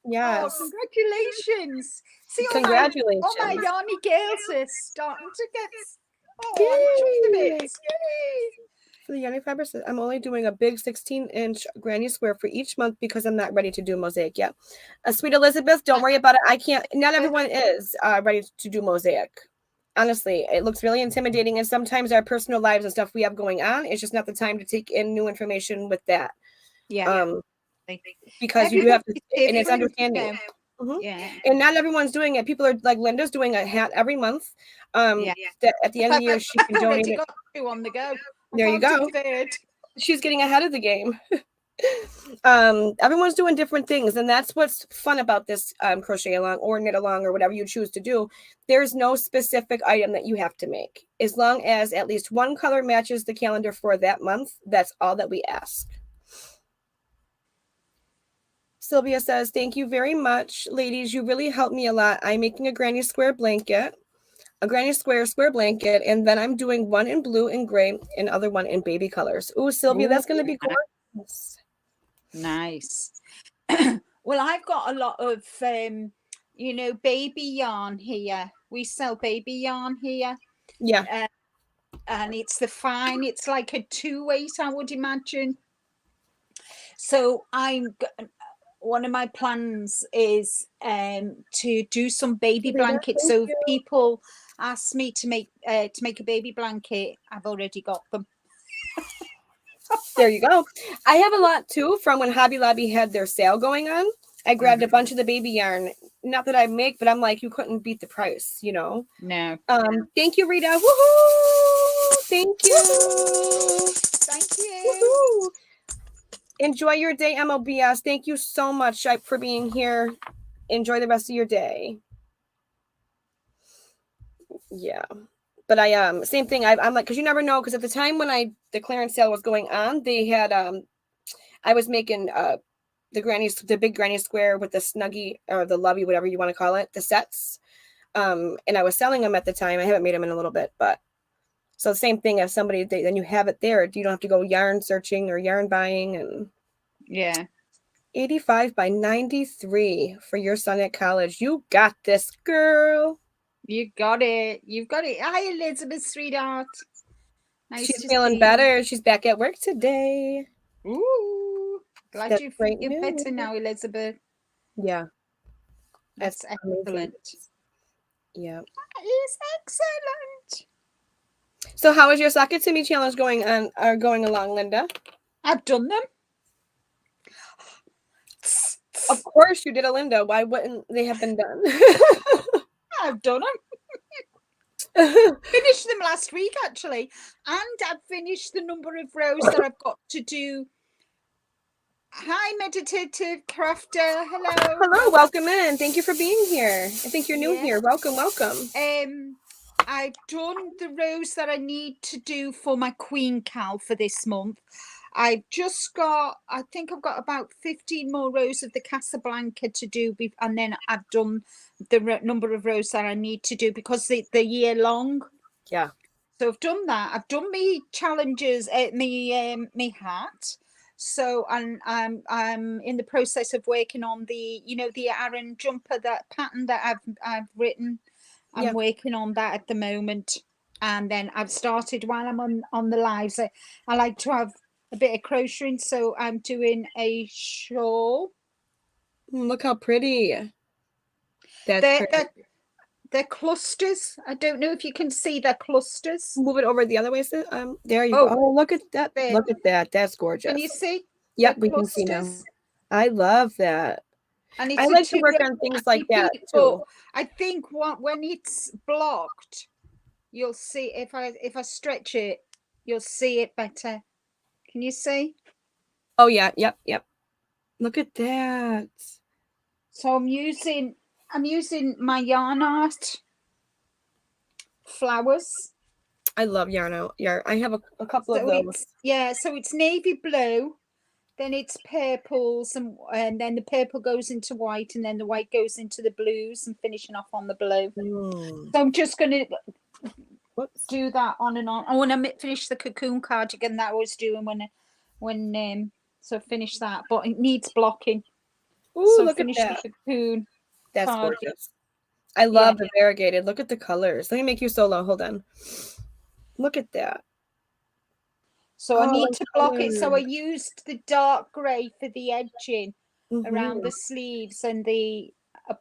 Yes. Oh, congratulations. See, Congratulations. all my Yarny girls are starting to get... Oh, I'm chuffed a bit. Yay! For the Yarny Fiber, I'm only doing a big 16-inch granny square for each month because I'm not ready to do mosaic yet. Sweet Elizabeth, don't worry about it. I can't. Not everyone is ready to do mosaic. Honestly, it looks really intimidating, and sometimes our personal lives and stuff we have going on, it's just not the time to take in new information with that. Yeah. Because you do have to, and it's different, understanding. Yeah. And not everyone's doing it. People are like, Linda's doing a hat every month. That at the end of the year she can donate it. Got two on the go. There you go. She's getting ahead of the game. Everyone's doing different things, and that's what's fun about this crochet along or knit along or whatever you choose to do. There's no specific item that you have to make. As long as at least one color matches the calendar for that month, that's all that we ask. Sylvia says, thank you very much, ladies. You really helped me a lot. I'm making a granny square blanket, a granny square blanket, and then I'm doing one in blue and gray and other one in baby colors. Ooh, Sylvia, that's going to be gorgeous. Nice. Well, I've got a lot of, baby yarn here. We sell baby yarn here. Yeah. And it's it's like a 2-weight, I would imagine. So one of my plans is to do some baby blankets. So if people ask me to make a baby blanket, I've already got them. There you go. I have a lot too from when Hobby Lobby had their sale going on. I grabbed a bunch of the baby yarn. Not that I make, but I'm like, you couldn't beat the price, No. Thank you, Rita. Woohoo! Thank you. Thank you. Woohoo! Enjoy your day, MLBS. Thank you so much for being here. Enjoy the rest of your day. Yeah. But I same thing. I'm like, because you never know. Because at the time when the clearance sale was going on, they had I was making the big granny square with the snuggie or the lovey, whatever you want to call it, the sets. And I was selling them at the time. I haven't made them in a little bit, but so same thing as somebody, then you have it there. You don't have to go yarn searching or yarn buying. And yeah, 85 by 93 for your son at college. You got this, girl. You got it. You've got it. Hi, Elizabeth, sweetheart. Nice. She's feeling better. She's back at work today. Ooh, glad you feel better now, Elizabeth. Yeah, that's excellent. Amazing. Yeah, that is excellent. So, how is your Sock It To Me challenge going along, Linda? I've done them. Of course, you did a Linda. Why wouldn't they have been done? I've done them. Finished them last week, actually, and I've finished the number of rows that I've got to do. Hi, meditative crafter. Hello, welcome in. Thank you for being here. I think you're new here. Welcome. I've done the rows that I need to do for my Queen Cal for this month. I think I've got about 15 more rows of the Casablanca to do, and then I've done the number of rows that I need to do because they're year long. Yeah. So I've done that. I've done me challenges at me hat. So I'm in the process of working on the the Aran jumper, that pattern that I've written. I'm working on that at the moment. And then I've started while I'm on the lives. I like to have a bit of crocheting, so I'm doing a shawl. Look how pretty. That's They're, pretty. they're they're clusters. I don't know if you can see they're clusters. Move it over the other way. There you go. Oh, Oh, look at that. there. Look at that. That's Can you gorgeous. see? Yep, They're we can see now. clusters. I love that. And I it's a like to 2 work row on things like that but too. I think when it's blocked, you'll see if I stretch it, you'll see it better. Can you see? Oh yeah, yep. Look at that. So I'm using my yarn art flowers. I love yarn. I have a couple of those. So it's navy blue, then it's purples, and then the purple goes into white, and then the white goes into the blues, and finishing off on the blue. So I'm just going to do that on and on. I want to finish the cocoon cardigan that I was doing when so finish that, but it needs blocking. Ooh, so look finish at that. The cocoon. That's cardigan. gorgeous. I love the variegated. Look at the colors. Let me make you solo. Hold on. Look at that. So I need to block it. So I used the dark grey for the edging around the sleeves and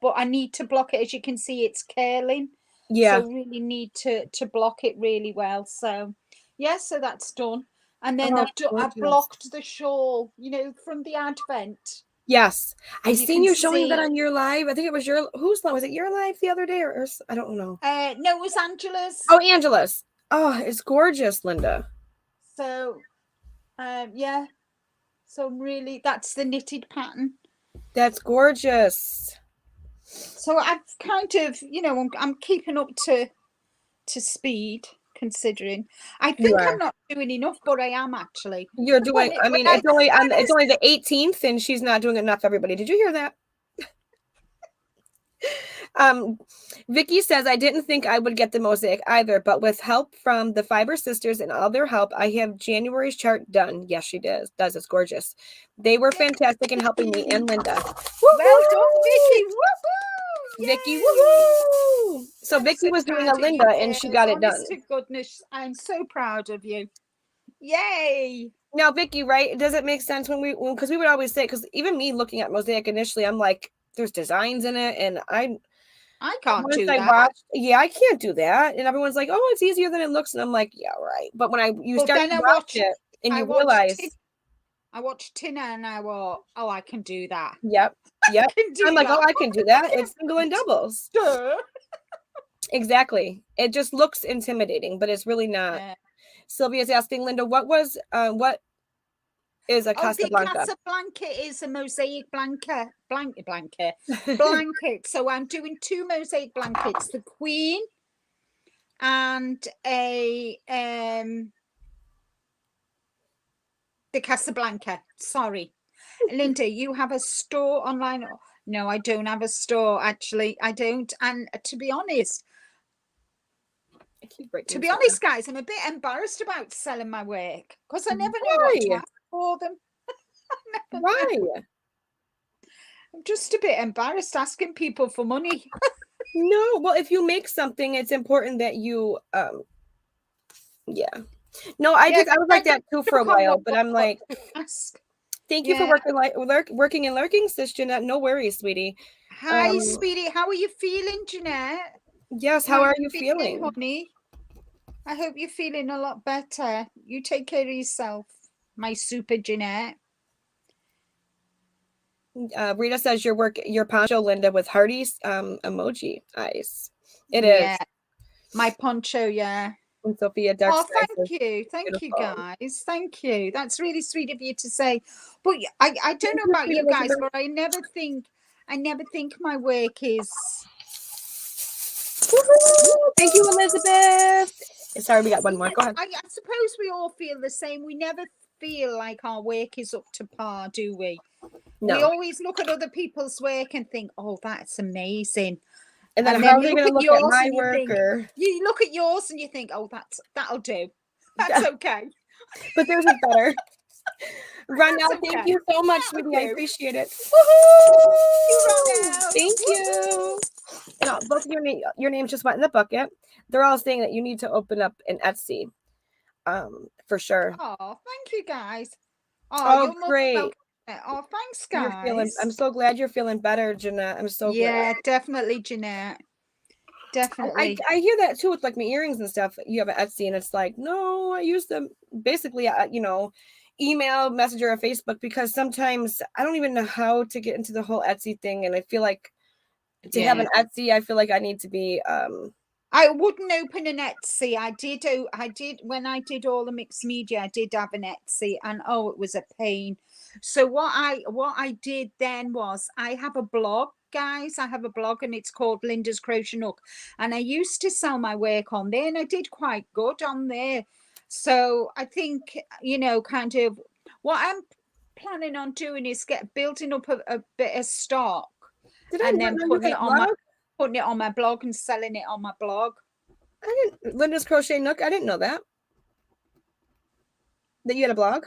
but I need to block it. As you can see, it's curling. So really need to block it really well. So so that's done. And then I've blocked the shawl, from the advent. Yes, I seen you showing that on your live. I think it was whose live? Was it your live the other day or I don't know. No, it was Angela's. Oh, Angela's. Oh, it's gorgeous, Linda. So, So really, that's the knitted pattern. That's gorgeous. So I've kind of, I'm keeping up to speed. Considering, I think I'm not doing enough, but I am actually. You're doing. I mean, it's only the 18th, and she's not doing enough. Everybody, did you hear that? Vicky says, I didn't think I would get the mosaic either, but with help from the Fiber Sisters and all their help, I have January's chart done. Yes, she does. It's gorgeous. They were fantastic in helping me and Linda. Well done, Vicky. Woo-hoo! Vicky, woohoo! So Vicky was doing a Linda and she got it done. Honest to goodness, I'm so proud of you. Yay! Now, Vicky, right? Does it make sense because we would always say, because even me looking at mosaic initially, I'm like, there's designs in it, and I can't do that. I can't do that. And everyone's like, oh, it's easier than it looks. And I'm like, yeah, right. But when you start to watch it and you realize. I watched Tina and I were, oh, I can do that. Yep. I'm like, oh, I can do that. It's single and doubles. Exactly. It just looks intimidating, but it's really not. Yeah. Sylvia's asking, Linda, what is a Casablanca? Casablanca is a mosaic blanket. So I'm doing 2 mosaic blankets, the Queen and the Casablanca. Sorry. Linda, you have a store online? No, I don't have a store, actually. I don't. And to be honest, guys, I'm a bit embarrassed about selling my work because I never know what to ask for them. Why? I'm just a bit embarrassed asking people for money. No, well, if you make something, it's important that you No, I was like that too for a while, but I'm like, thank you for working and lurking, sis Jeanette. No worries, sweetie. Hi, sweetie. How are you feeling, Jeanette? Yes, how are you feeling, honey? I hope you're feeling a lot better. You take care of yourself, my super Jeanette. Rita says your poncho, Linda, with hearty emoji eyes. It is my poncho, yeah. And Sophia, dark thank you guys, thank you. That's really sweet of you to say. But I don't know about you guys, but I never think my work is. Thank you, Elizabeth. Sorry, we got one more. Go ahead. I suppose we all feel the same. We never feel like our work is up to par, do we? No. We always look at other people's work and think, oh, that's amazing. And then And how then are you they look going to at look at yours my and you work? think, Or you look at yours and you think, oh, that'll do. That's okay. but theirs is better. Run That's out. Thank okay. you so much, That'll sweetie. I do. appreciate it. You Woohoo! run out. Thank you. And both of your names just went in the bucket. They're all saying that you need to open up an Etsy. For sure. Oh, thank you guys. Oh, Oh, you're more than great. welcome. Oh, thanks, You're feeling, I'm guys. so glad you're feeling better, Jeanette. I'm so glad. Yeah, definitely, Jeanette. Definitely. I hear that too with like my earrings and stuff. You have an Etsy and it's like, no, I use them basically, email, messenger, or Facebook, because sometimes I don't even know how to get into the whole Etsy thing. And I feel like to have Yeah. an Etsy, I feel like I need to be, I wouldn't open an Etsy. I did when I did all the mixed media, I did have an Etsy, and oh, it was a pain. So what I did then was I have a blog, guys. I have a blog and it's called Linda's Crochet Nook. And I used to sell my work on there and I did quite good on there. So I think, kind of what I'm planning on doing is building up a bit of stock did I and not then know you had a blog? putting it on my blog and selling it on my blog. I didn't, Linda's Crochet Nook. I didn't know that you had a blog.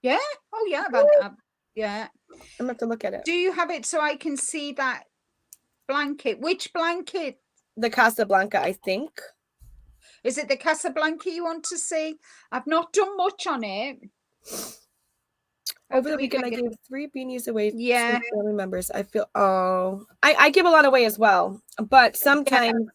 Yeah. Oh, yeah. Yeah. I'm gonna have to look at it. Do you have it so I can see that blanket? Which blanket? The Casablanca, I think. Is it the Casablanca you want to see? I've not done much on it. Over the weekend, I gave 3 beanies away Yeah. to family members. I feel, I give a lot away as well, but sometimes,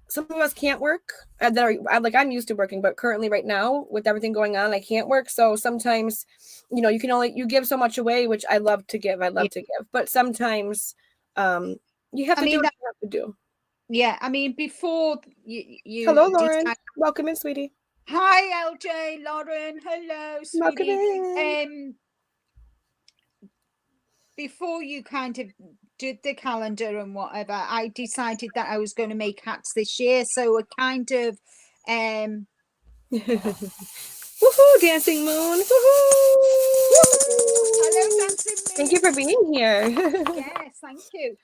some of us can't work. And I'm used to working, but currently right now with everything going on, I can't work. So sometimes, you give so much away, which I love to give. I love to give, but sometimes, you have to do what you have to do. Yeah. I mean, before you Hello, Lauren. Welcome in, sweetie. Hi, LJ, Lauren. Hello, Welcome sweetie. in. Before you kind of did the calendar and whatever, I decided that I was going to make hats this year. So I kind of Woohoo, Dancing Moon. Woohoo! Hello, Dancing Moon. Thank you for being here. Yes, thank you.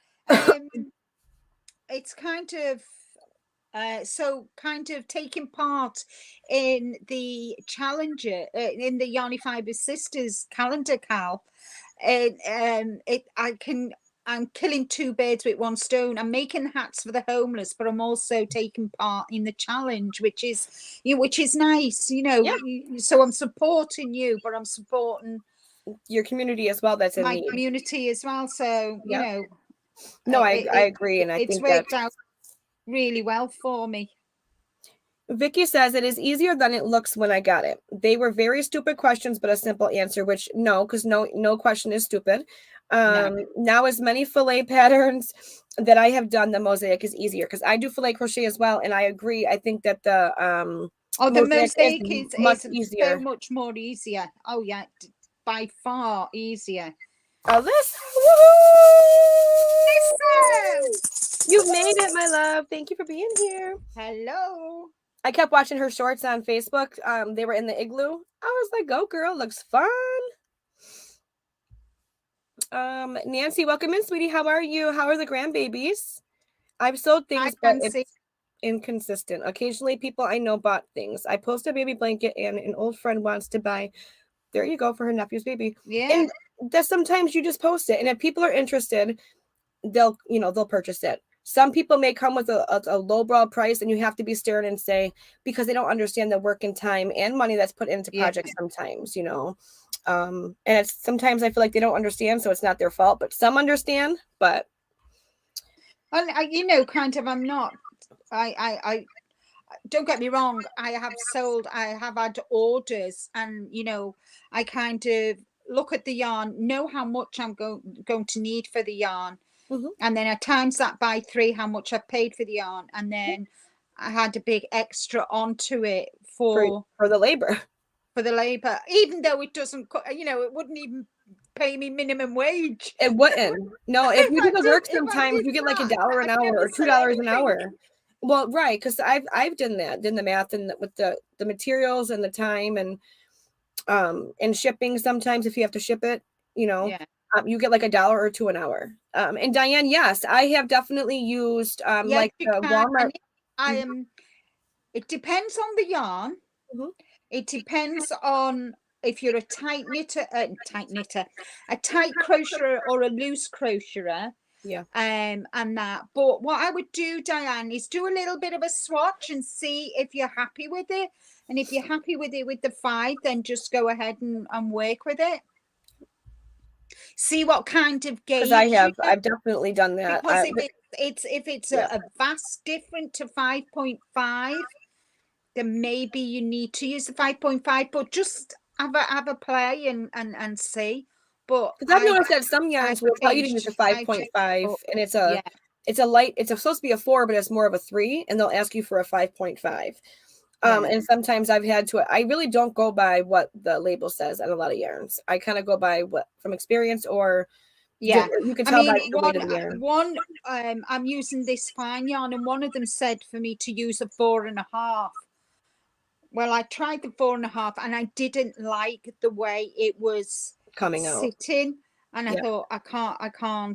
It's kind of kind of taking part in the challenger in the Yarny Fiber Sisters calendar, Cal. And I'm killing 2 birds with 1 stone. I'm making hats for the homeless, but I'm also taking part in the challenge, which is nice, Yeah. So I'm supporting you, but I'm supporting your community as well. That's in my need. community as well. So, No, I agree. And I it's think worked out really well for me. Vicky says it is easier than it looks when I got it. They were very stupid questions, but a simple answer, which no, because no question is stupid. Now as many fillet patterns that I have done, the mosaic is easier because I do fillet crochet as well. And I agree. I think that the mosaic is much easier. So much more easier. Oh yeah, by far easier. Alyssa, you've made it, my love. Thank you for being here. Hello. I kept watching her shorts on Facebook. They were in the igloo. I was like, go girl, looks fun. Nancy, welcome in, sweetie. How are you? How are the grandbabies? I've sold things, but it's inconsistent. Occasionally people I know bought things. I post a baby blanket and an old friend wants to buy. There you go, for her nephew's baby. Yeah. And that sometimes you just post it. And if people are interested, they'll purchase it. Some people may come with a lowbrow price and you have to be stern and say, because they don't understand the work and time and money that's put into projects sometimes, and it's sometimes I feel like they don't understand, so it's not their fault, but some understand. But and kind of, I'm not, I don't get me wrong, I have had orders, and I kind of look at the yarn, know how much I'm going to need for the yarn, and then I times that by 3 how much I paid for the yarn, and then I had a big extra onto it for the labor. For the labor, even though it doesn't, it wouldn't even pay me minimum wage. It wouldn't. No, if you do the work, sometimes you get like $1 an hour or $2 an hour. Well, right, because I've done the math and with the materials and the time and shipping. Sometimes if you have to ship it, You get like $1 or $2 an hour. And Diane, yes, I have definitely used Yes, like you the can. Walmart. I am. It depends on the yarn. Mhm. It depends on if you're a tight knitter, a tight crocheter or a loose crocheter. Yeah. And that. But what I would do, Diane, is do a little bit of a swatch and see if you're happy with it. And if you're happy with it with the 5, then just go ahead and work with it. See what kind of Because I gauge you have, get. I've definitely done that. Because if it's Yeah. a vast different to 5.5, then maybe you need to use the 5.5, but just have a play and see. But Because I've noticed that some yarns will tell you to changed use to a 5.5, and yeah, it's a light. It's supposed to be a 4, but it's more of a 3, and they'll ask you for a 5.5. yeah. And sometimes I've had to. I really don't go by what the label says on a lot of yarns. I kind of go by what from experience, or Yeah, you can I tell mean, by the weight of the yarn. I'm using this fine yarn, and one of them said for me to use a 4.5. Well, I tried the 4.5, and I didn't like the way it was Coming out. sitting, and I Yeah. thought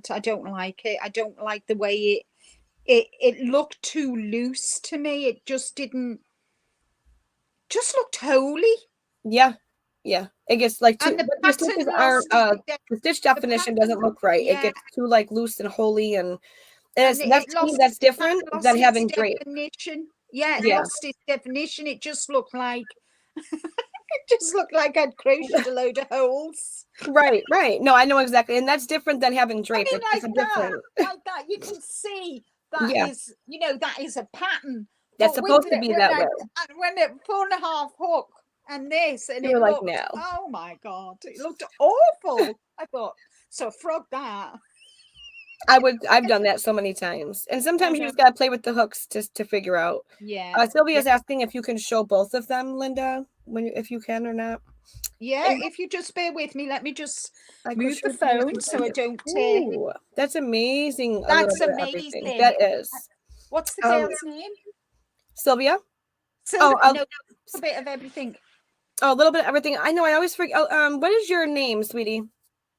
I don't like it. I don't like the way it looked too loose to me. It just didn't, just looked holy. Yeah. Yeah. It gets like too, And the but the stitches pattern aren't, lost its the stitch the definition doesn't pattern, look right. It yeah, gets too like loose and holy, and and it's, that's it to me, lost that's the pattern different than lost its having drape. definition. Yeah, it Yeah. lost its definition. It just looked like it just looked like I'd crocheted a load of holes. Right, right. No, I know exactly. And that's different than having I drape. mean, It's a different, like that. You can see that yeah, is, that is a pattern. that's But with supposed to it, be that way. when it 4.5 hook and this, and You it were like, looked, no. oh my god, it looked awful. I thought, so frog that. I've done that so many times. And sometimes you know. just gotta play with the hooks to figure out. Yeah, Sylvia's asking if you can show both of them, Linda, if you can or not. yeah. And If you just bear with me, let me just I move the crocheted the phone so I yarn. don't. Ooh, that's amazing. A little That's bit of everything. amazing. That is. What's the Um, girl's name? Sylvia. Silver. Oh, No, a bit of everything. a little bit of everything. I know. I always forget. Oh, what is your name, sweetie?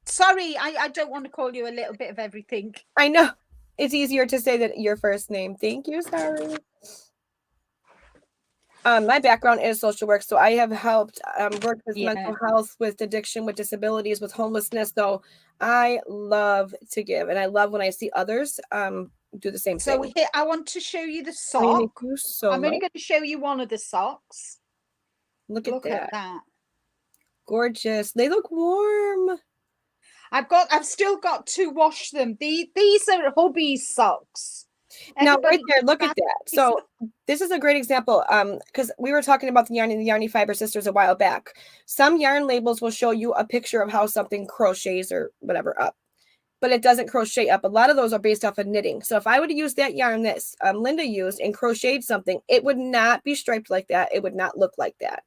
Sorry, I don't want to call you a little bit of everything. I know. It's easier to say that your first name. Thank you, sorry. My background is social work, so I have helped work with mental health, with addiction, with disabilities, with homelessness. So I love to give, and I love when I see others do the same thing. So here, I want to show you the sock. Thank you so I'm much. only going to show you one of the socks. Look at that. that. Gorgeous. They look warm. I've still got to wash them. These are hubby's socks. Now, right there, look at that. So this is a great example because we were talking about the Yarny Fiber Sisters a while back. Some yarn labels will show you a picture of how something crochets or whatever up, but it doesn't crochet up. A lot of those are based off of knitting. So if I would use that yarn that Linda used and crocheted something, it would not be striped like that. It would not look like that.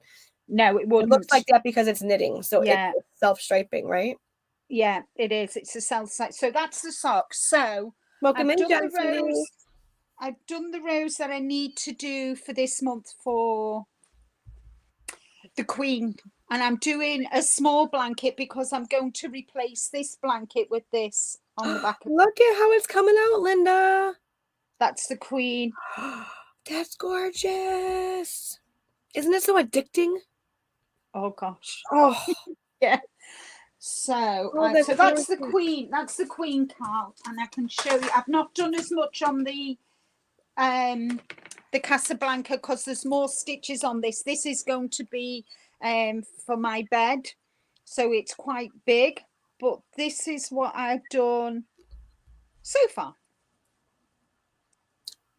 No, it wouldn't. It looks like that because it's knitting. So yeah, it's self-striping, right? Yeah, it is. It's a self side. So that's the sock. So welcome in, Jen. I've done the rows that I need to do for this month for the Queen. And I'm doing a small blanket because I'm going to replace this blanket with this on the back of Look at how it's coming out, Linda. That's the Queen. That's gorgeous. Isn't it so addicting? Oh gosh. Oh yeah. So, so that's the Queen. That's the Queen Carl, and I can show you. I've not done as much on the Casablanca because there's more stitches on this. This is going to be for my bed, so it's quite big. But this is what I've done so far.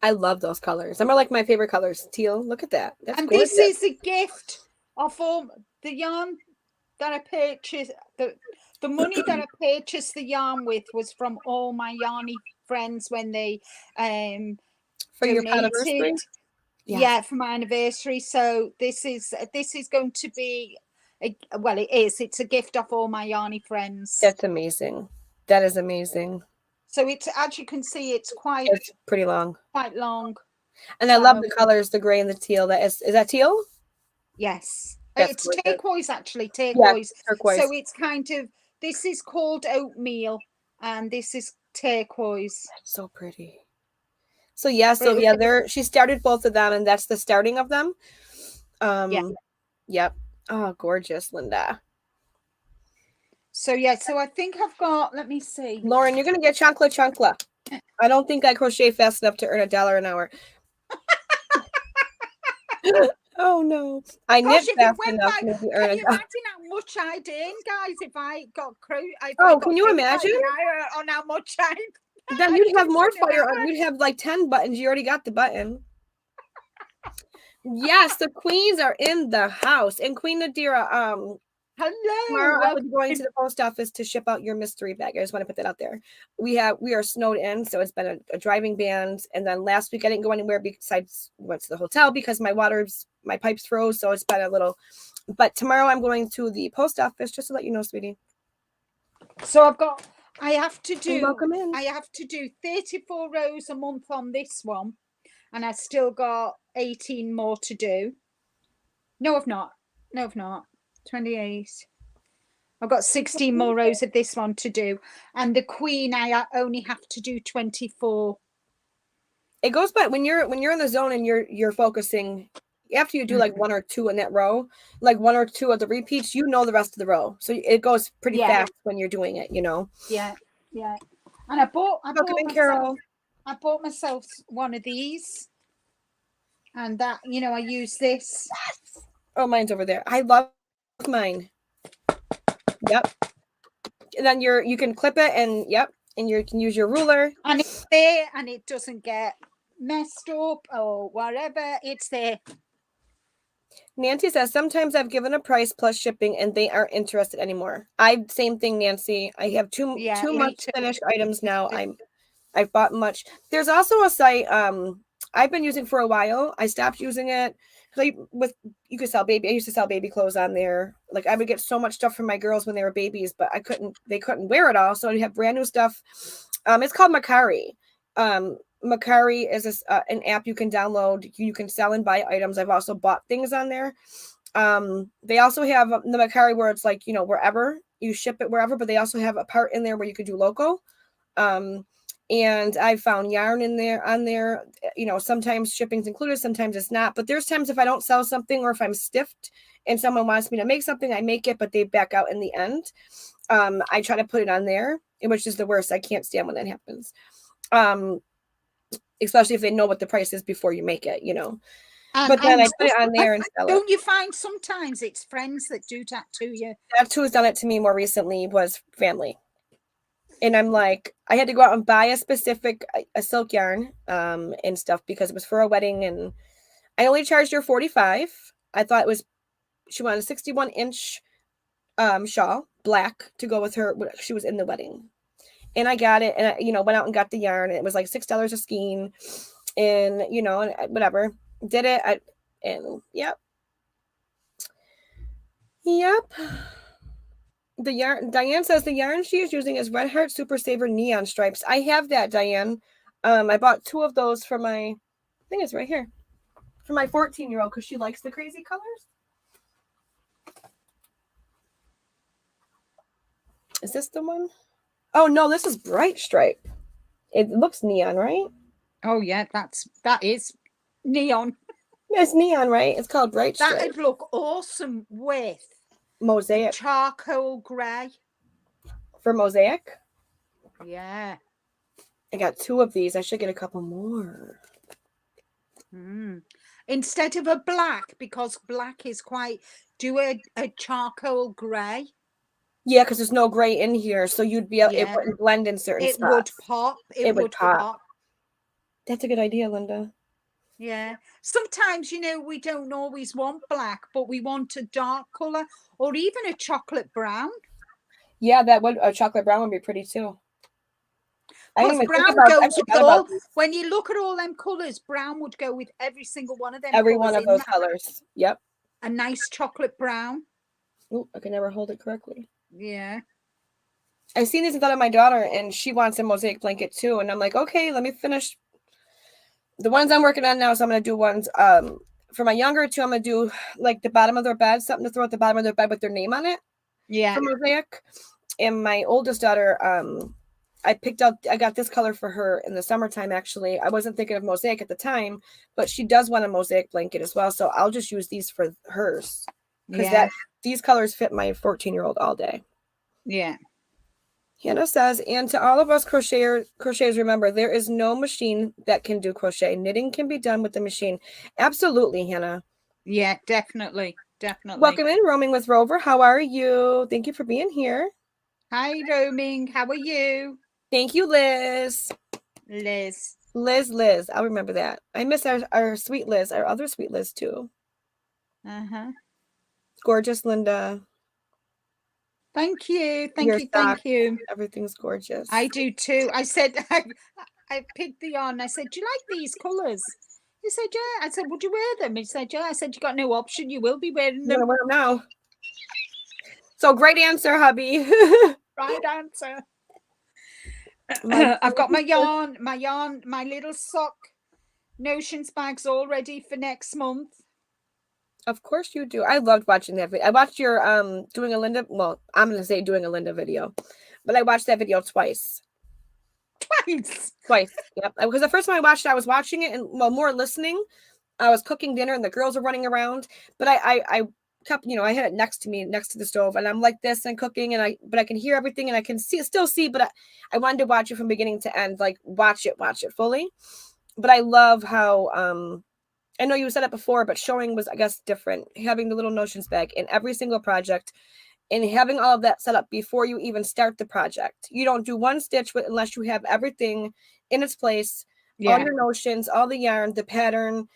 I love those colors. Them are like my favorite colors. Teal. Look at that. That's and gorgeous. This is a gift of all the yarn that I purchased. The money that I purchased the yarn with was from all my yarny friends when they for your anniversary. Yeah, for my anniversary. So this is going to be well, it is. It's a gift off all my yarny friends. That's amazing. That is amazing. So it's, as you can see, it's pretty long. Quite long. And I love the colors, the gray and the teal. Is that teal? Yes. That's it's turquoise, actually. Yeah, turquoise. So it's kind of This is called oatmeal, and this is turquoise. That's so pretty. So yeah, she started both of them, and that's the starting of them. Yeah. Yep. Oh, gorgeous, Linda. So yeah, so I think I've got, let me see. Lauren, you're gonna get chancla. I don't think I crochet fast enough to earn $1 an hour. Oh no. I knit Gosh, if it fast went enough by, maybe can earn you $1. imagine how much I'd earn, guys, if I got Oh, can you paid imagine? by the hour on how much Then I'd you'd have get more in an fire. hour? You'd have like 10 buttons. You already got the button. Yes, the queens are in the house. And Queen Nadira, tomorrow I will be going to the post office to ship out your mystery bag. I just want to put that out there. We are snowed in, so it's been a driving ban. And then last week I didn't go anywhere besides went to the hotel because my pipes froze. So it's been a little. But tomorrow I'm going to the post office just to let you know, sweetie. So I have to Welcome in. 34 rows a month on this one, and I still got 18 more to do. No, I've not. 28. I've got 16 more rows of this one to do, and the queen I only have to do 24. It goes by when you're in the zone and you're focusing. After you do like one or two in that row, like one or two of the repeats, you know the rest of the row. So it goes pretty fast when you're doing it, you know. Yeah. And I bought myself one of these, and that, I use this. Oh, mine's over there. I love mine. Yep. And then you can clip it, and and you can use your ruler. And it's there, and it doesn't get messed up or whatever. It's there. Nancy says, sometimes I've given a price plus shipping and they aren't interested anymore. Same thing, Nancy. I have too much finished items now. I've bought much. There's also a site I've been using for a while. I stopped using it because you could sell baby. I used to sell baby clothes on there. Like I would get so much stuff from my girls when they were babies, but they couldn't wear it all. So you have brand new stuff. It's called Macari. Macari is an app you can download. You can sell and buy items. I've also bought things on there. They also have the Macari where it's like, wherever you ship it, wherever, but they also have a part in there where you could do local. And I found yarn in there on there. Sometimes shipping's included, sometimes it's not. But there's times if I don't sell something or if I'm stiffed and someone wants me to make something, I make it, but they back out in the end. I try to put it on there, which is the worst. I can't stand when that happens. Especially if they know what the price is before you make it, But then I put it on there and sell it. Don't you find sometimes it's friends that do that to you? That's who's done it to me more recently was family. And I'm like, I had to go out and buy a silk yarn and stuff because it was for a wedding, and I only charged her $45. I thought she wanted a 61-inch shawl, black, to go with her. She was in the wedding. And I got it, and I, went out and got the yarn, and it was like $6 a skein, and and whatever, did it. Yep. The yarn, Diane says the yarn she is using is Red Heart Super Saver Neon Stripes. I have that, Diane. I bought 2 of those for I think it's right here, for my 14-year-old because she likes the crazy colors. Is this the one? Oh no, this is Bright Stripe. It looks neon, right? Oh yeah, that is neon. It's neon, right? It's called Bright Stripe. That'd look awesome with mosaic charcoal gray. For mosaic? Yeah. I got 2 of these. I should get a couple more. Instead of a black, because black is quite, do a charcoal gray. Yeah, because there's no gray in here, so you'd be able. It wouldn't blend in certain spots. It would pop. It would pop. That's a good idea, Linda. Yeah. Sometimes, we don't always want black, but we want a dark color or even a chocolate brown. Yeah, a chocolate brown would be pretty too. Because brown goes with all. When you look at all them colors, brown would go with every single one of them. Every one of those colors. Yep. A nice chocolate brown. Oh, I can never hold it correctly. Yeah. I've seen these and thought of my daughter, and she wants a mosaic blanket too. And I'm like, okay, let me finish the ones I'm working on now. So I'm going to do ones for my younger 2. I'm going to do like the bottom of their bed, something to throw at the bottom of their bed with their name on it. Yeah. For mosaic. And my oldest daughter, I got this color for her in the summertime. Actually, I wasn't thinking of mosaic at the time, but she does want a mosaic blanket as well. So I'll just use these for hers because Yeah. these colors fit my 14-year-old all day. Yeah. Hannah says, and to all of us crocheters, remember, there is no machine that can do crochet. Knitting can be done with the machine. Absolutely, Hannah. Yeah, definitely. Definitely. Welcome in, Roaming with Rover. How are you? Thank you for being here. Hi, Roaming. How are you? Thank you, Liz. Liz. Liz. I'll remember that. I miss our sweet Liz, our other sweet Liz, too. Uh-huh. Gorgeous, Linda. Thank you. Your Thank socks, you. everything's gorgeous. I do too. I said, I picked the yarn. I said, do you like these colours? He said, yeah. I said, would you wear them? He said, yeah. I said, you got no option. You will be wearing I'm gonna them. wear them now. So great answer, hubby. Right answer. I've got my yarn, my little sock notions bags all ready for next month. Of course you do. I loved watching that video. I watched your doing a Linda. Well, I'm gonna say doing a Linda video, but I watched that video twice. Twice. Yep. Because the first time I watched it, I was watching it and more listening. I was cooking dinner and the girls were running around, but I kept, I had it next to me, next to the stove, and I'm like this and cooking, and but I can hear everything and I can still see, but I wanted to watch it from beginning to end, like watch it fully. But I love how I know you said it before, but showing was, I guess, different. Having the little notions bag in every single project and having all of that set up before you even start the project. You don't do one stitch unless you have everything in its place, all your notions, all the yarn, the pattern,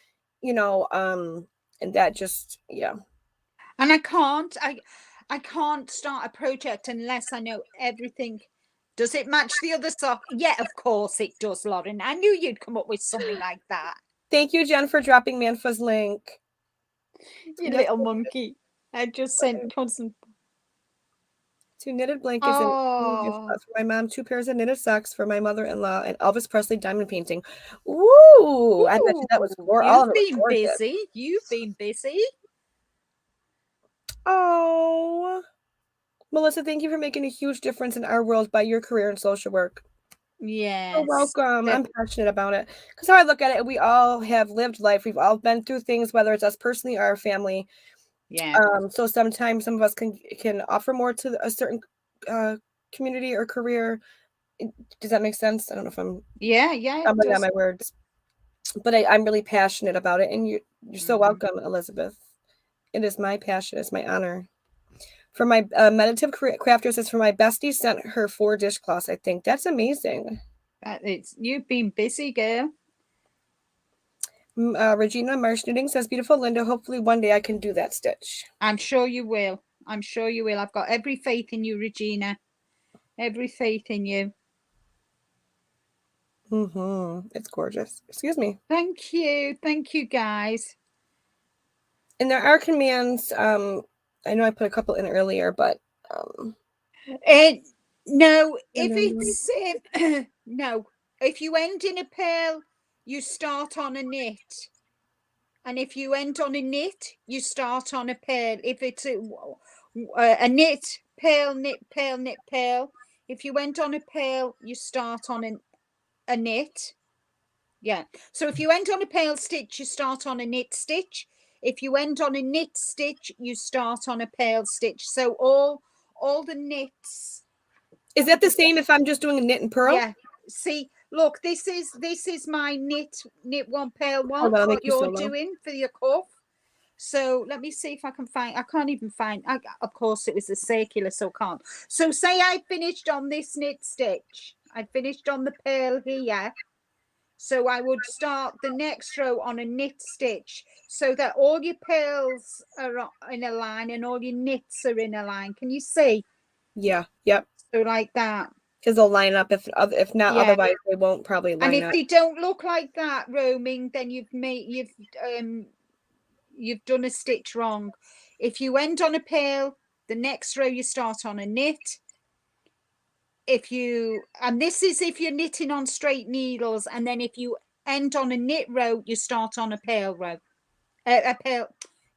and that just, yeah. And I can't start a project unless I know everything. Does it match the other sock? Yeah, of course it does, Lauren. I knew you'd come up with something like that. Thank you, Jen, for dropping Manfa's link. You little monkey. I just sent constant. 2 knitted blankets and for my mom, 2 pairs of knitted socks for my mother-in-law, and Elvis Presley diamond painting. Ooh, I bet you that was all of it. You've been busy. You've been busy. Oh, Melissa, thank you for making a huge difference in our world by your career in social work. Yes. You're welcome. I'm passionate about it because how I look at it, we all have lived life. We've all been through things, whether it's us personally or our family. Yeah. So sometimes some of us can offer more to a certain community or career. Does that make sense? I don't know if I'm stumbling on my words, but I'm really passionate about it, and you're so welcome, Elizabeth. It is my passion. It's my honor. For my meditative crafter says, for my bestie sent her 4 dishcloths. I think that's amazing. You've been busy, girl. Regina Marsh Knitting says, beautiful Linda. Hopefully one day I can do that stitch. I'm sure you will. I'm sure you will. I've got every faith in you, Regina. Every faith in you. It's gorgeous. Excuse me. Thank you. Thank you, guys. And there are commands. I know I put a couple in earlier, but no, if it's no, if you end in a purl, you start on a knit, and if you end on a knit, you start on a purl. If it's a knit, purl, knit, purl, knit, purl. If you went on a purl, you start on a knit. Yeah. So if you end on a purl stitch, you start on a knit stitch. If you end on a knit stitch, you start on a purl stitch. So all the knits. Is that the same if I'm just doing a knit and purl? Yeah. See, look, this is my knit one purl one. What you're doing for your cuff. So let me see if I can find. I can't even find. Of course, it was a circular, so I can't. So say I finished on this knit stitch. I finished on the purl here. So I would start the next row on a knit stitch so that all your purls are in a line and all your knits are in a line. Can you see? Yeah. Yep. So like that. Because they'll line up. If not, otherwise they won't probably line up. And if they don't look like that, Roaming, then you've done a stitch wrong. If you end on a purl, the next row you start on a knit. And this is if you're knitting on straight needles, and then if you end on a knit row, you start on a purl row.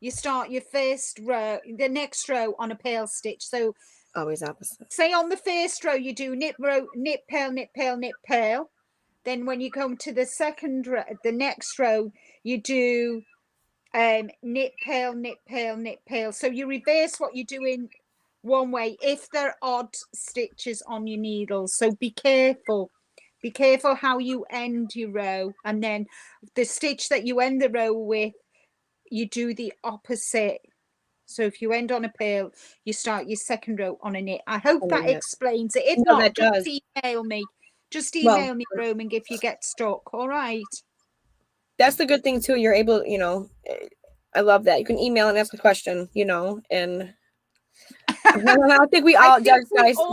You start your first row, the next row on a purl stitch. So Always opposite. Say on the first row, you do knit row, knit purl, knit purl, knit purl. Then when you come to the second row, the next row, you do knit purl, knit purl, knit purl. So you reverse what you're doing one way if there are odd stitches on your needles. So be careful. Be careful how you end your row. And then the stitch that you end the row with, you do the opposite. So if you end on a purl, you start your second row on a knit. I hope that explains it. If No, not, that just does. email me. Just Well, email me, Roman, if you get stuck. All right. that's the good thing too. You're able, you know, I love that. You can email and ask a question, you know, and I think we all, guys,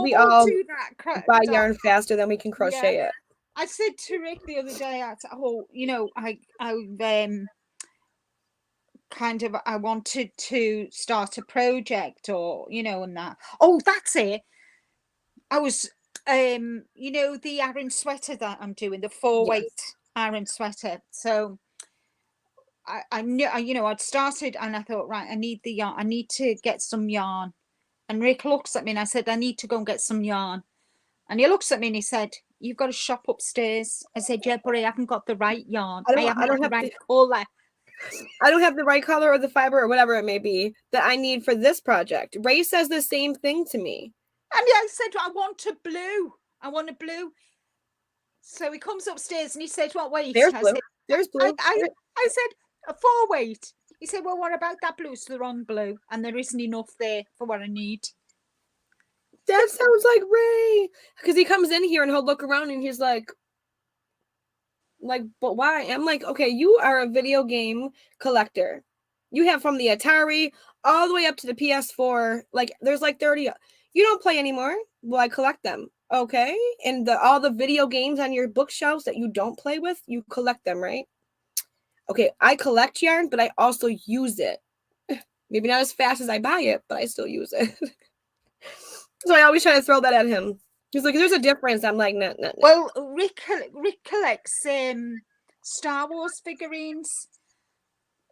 we all do that. buy yarn faster than we can crochet Yeah. it. I said to Rick the other day, you know, I kind of, I wanted to start a project, or, you know, and that. Oh, that's it. I was, you know, the Aran sweater that I'm doing, the 4-weight Aran sweater. So I knew, you know, I'd started and I thought, right, I need the yarn. I need to get some yarn. And Rick looks at me and I said, I need to go and get some yarn. And he looks at me and he said, you've got to shop upstairs. I said, yeah, but I haven't got the right yarn. I haven't got the right colour. I don't have the right color or the fiber or whatever it may be that I need for this project. Ray says the same thing to me. And I said, I want a blue. I want a blue. So he comes upstairs and he said, what weight? There's blue. There's blue. I said, a 4-weight. He said, well, what about that blue? It's the wrong blue. And there isn't enough there for what I need. That sounds like Ray. Because he comes in here and he'll look around and he's like, but why? I'm like, okay, you are a video game collector. You have from the Atari all the way up to the PS4. Like, there's like 30. You don't play anymore. Well, I collect them. Okay. And all the video games on your bookshelves that you don't play with, you collect them, right? Okay, I collect yarn, but I also use it. Maybe not as fast as I buy it, but I still use it. So I always try to throw that at him. He's like, there's a difference. I'm like, no. Well, Rick collects Star Wars figurines.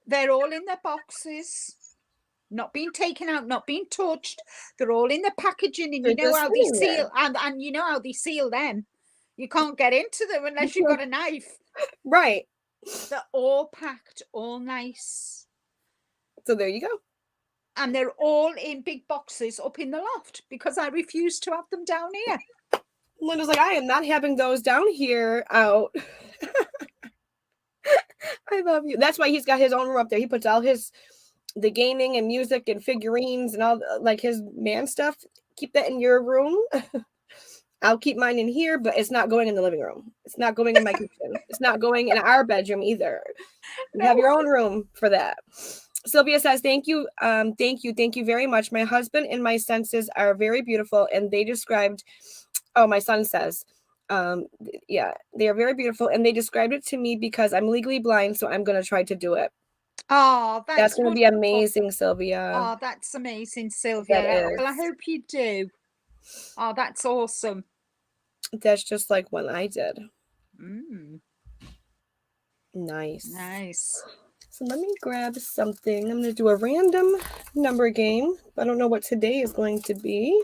They're all in their boxes, not being taken out, not being touched. They're all in the packaging, and you know how they seal, and you know how they seal them. You can't get into them unless you've got a knife. Right. They're all packed, all nice. So there you go. And they're all in big boxes up in the loft because I refuse to have them down here. Linda's like, I am not having those down here out. I love you. That's why he's got his own room up there. He puts all the gaming and music and figurines and all like his man stuff. Keep that in your room. I'll keep mine in here, but it's not going in the living room. It's not going in my kitchen. It's not going in our bedroom either. You have your own room for that. Sylvia says, thank you very much. My husband and my senses are very beautiful, and they described, my son says, yeah, they are very beautiful, and they described it to me because I'm legally blind, so I'm going to try to do it. Oh, that's going to be amazing, Sylvia. Oh, that's amazing, Sylvia. Well, I hope you do. Oh, that's awesome. That's just like what I did. Nice. So let me grab something. I'm going to do a random number game. I don't know what today is going to be.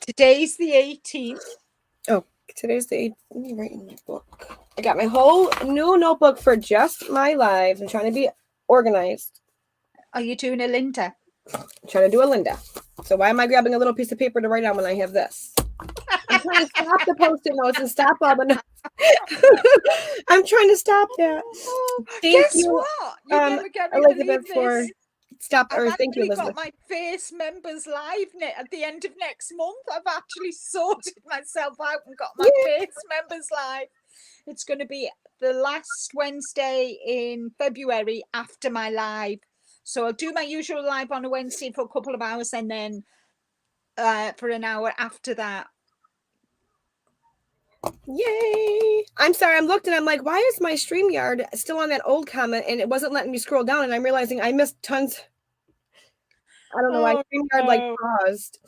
Today's the 18th. Oh, today's the 8th. Let me write in my book. I got my whole new notebook for just my lives. I'm trying to be organized. Are you doing a Linda? I'm trying to do a Linda. So why am I grabbing a little piece of paper to write on when I have this? I'm trying to stop the Post-it notes and stop all the notes. I'm trying to stop that. Guess what? You never get me Elizabeth for stop. Or thank you, Elizabeth. I've got my first members live at the end of next month. I've actually sorted myself out and got my first members live. It's going to be the last Wednesday in February after my live. So I'll do my usual live on a Wednesday for a couple of hours, and then for an hour after that. Yay! I'm sorry, I'm looked and I'm like, why is my StreamYard still on that old comment and it wasn't letting me scroll down, and I'm realizing I missed tons. I don't know why StreamYard like paused.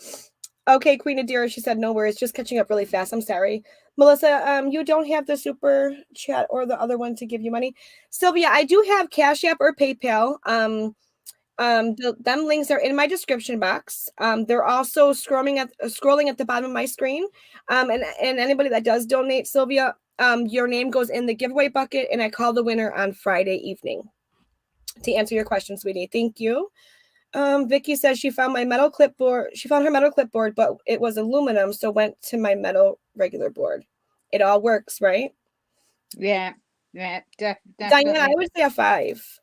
Okay, Queen Adira, she said no worries, just catching up really fast. I'm sorry. Melissa, you don't have the super chat or the other one to give you money. Sylvia, I do have Cash App or PayPal. Them links are in my description box. They're also scrolling at the bottom of my screen. And anybody that does donate, Sylvia, your name goes in the giveaway bucket, and I call the winner on Friday evening. To answer your question, sweetie, thank you. Vicky says she found my metal clipboard. She found her metal clipboard, but it was aluminum, so went to my metal regular board. It all works, right? Yeah, definitely. Diane, I would say a 5.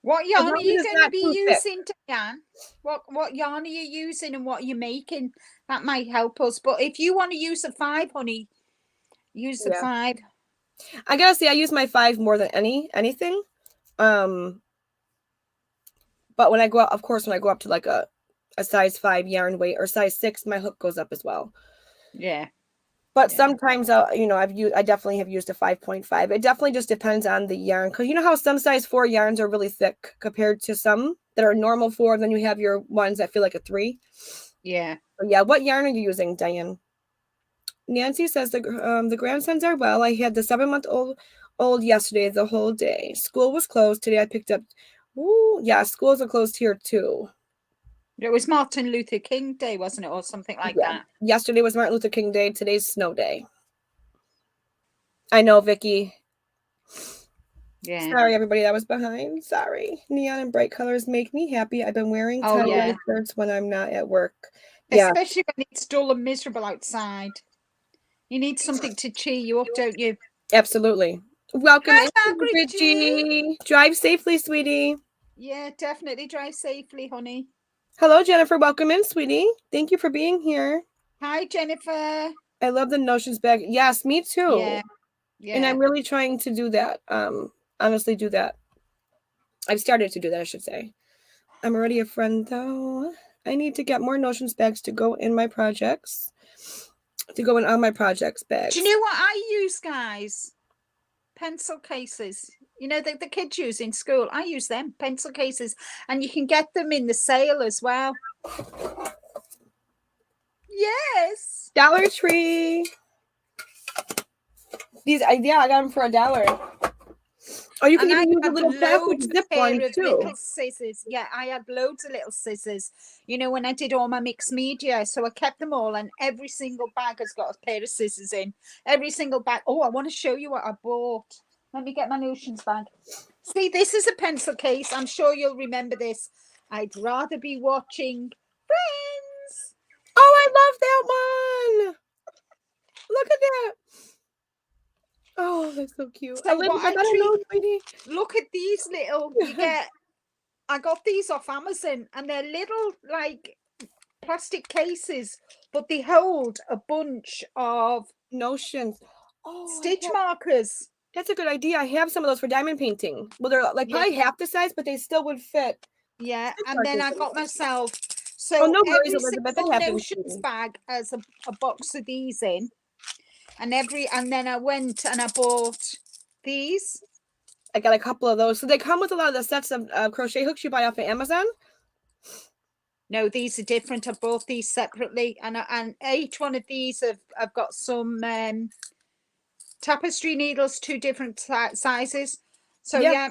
What As yarn long are as you it's going to not be too thick. using, Diane? What yarn are you using and what are you making? That might help us. But if you want to use a 5, honey, use the 5. I gotta say, I use my 5 more than anything. But when I go up, of course, when I go up to like a size 5 yarn weight or size 6, my hook goes up as well. Yeah. But sometimes, I definitely have used a 5.5. It definitely just depends on the yarn, because you know how some size 4 yarns are really thick compared to some that are normal 4. Then you have your ones that feel like a 3. Yeah. So yeah, what yarn are you using, Diane? Nancy says the grandsons are well. I had the 7-month-old yesterday the whole day. School was closed today. I picked up. Ooh, yeah, schools are closed here too. It was Martin Luther King Day, wasn't it, or something like that? Yesterday was Martin Luther King Day. Today's snow day. I know, Vicky. Yeah. Sorry, everybody that was behind. Sorry. Neon and bright colors make me happy. I've been wearing tie-dye shirts when I'm not at work. Yeah. Especially when it's dull and miserable outside. You need something to cheer you up, don't you? Absolutely. Welcome in, Margaret G. Drive safely, sweetie. Yeah, definitely drive safely, honey. Hello, Jennifer. Welcome in, sweetie. Thank you for being here. Hi, Jennifer. I love the notions bag. Yes, me too. Yeah. And I'm really trying to do that. Honestly, do that. I've started to do that, I should say. I'm already a friend, though. I need to get more notions bags to go in my projects. To go in all my projects bags. Do you know what I use, guys? Pencil cases. You know, the kids use in school. I use them, pencil cases. And you can get them in the sale as well. Yes. Dollar Tree. These, I got them for $1. Or you can even use the little plastic zip ones too. Little scissors. Yeah, I had loads of little scissors. You know, when I did all my mixed media, so I kept them all, and every single bag has got a pair of scissors in. Every single bag. Oh, I want to show you what I bought. Let me get my notions bag. See, this is a pencil case. I'm sure you'll remember this. I'd rather be watching Friends. Oh, I love that one. Look at that. Oh, that's so cute. So look at these little, I got these off Amazon, and they're little like plastic cases, but they hold a bunch of notions. Stitch markers. That's a good idea. I have some of those for diamond painting. Well, they're like probably half the size, but they still would fit. Yeah, and then I got myself no worries, every Elizabeth. That single happens. notions bag has a box of these in. And then I went and I bought these. I got a couple of those. So they come with a lot of the sets of crochet hooks you buy off of Amazon? No, these are different. I bought these separately. And each one of these I've got some tapestry needles, 2 different sizes. So yeah.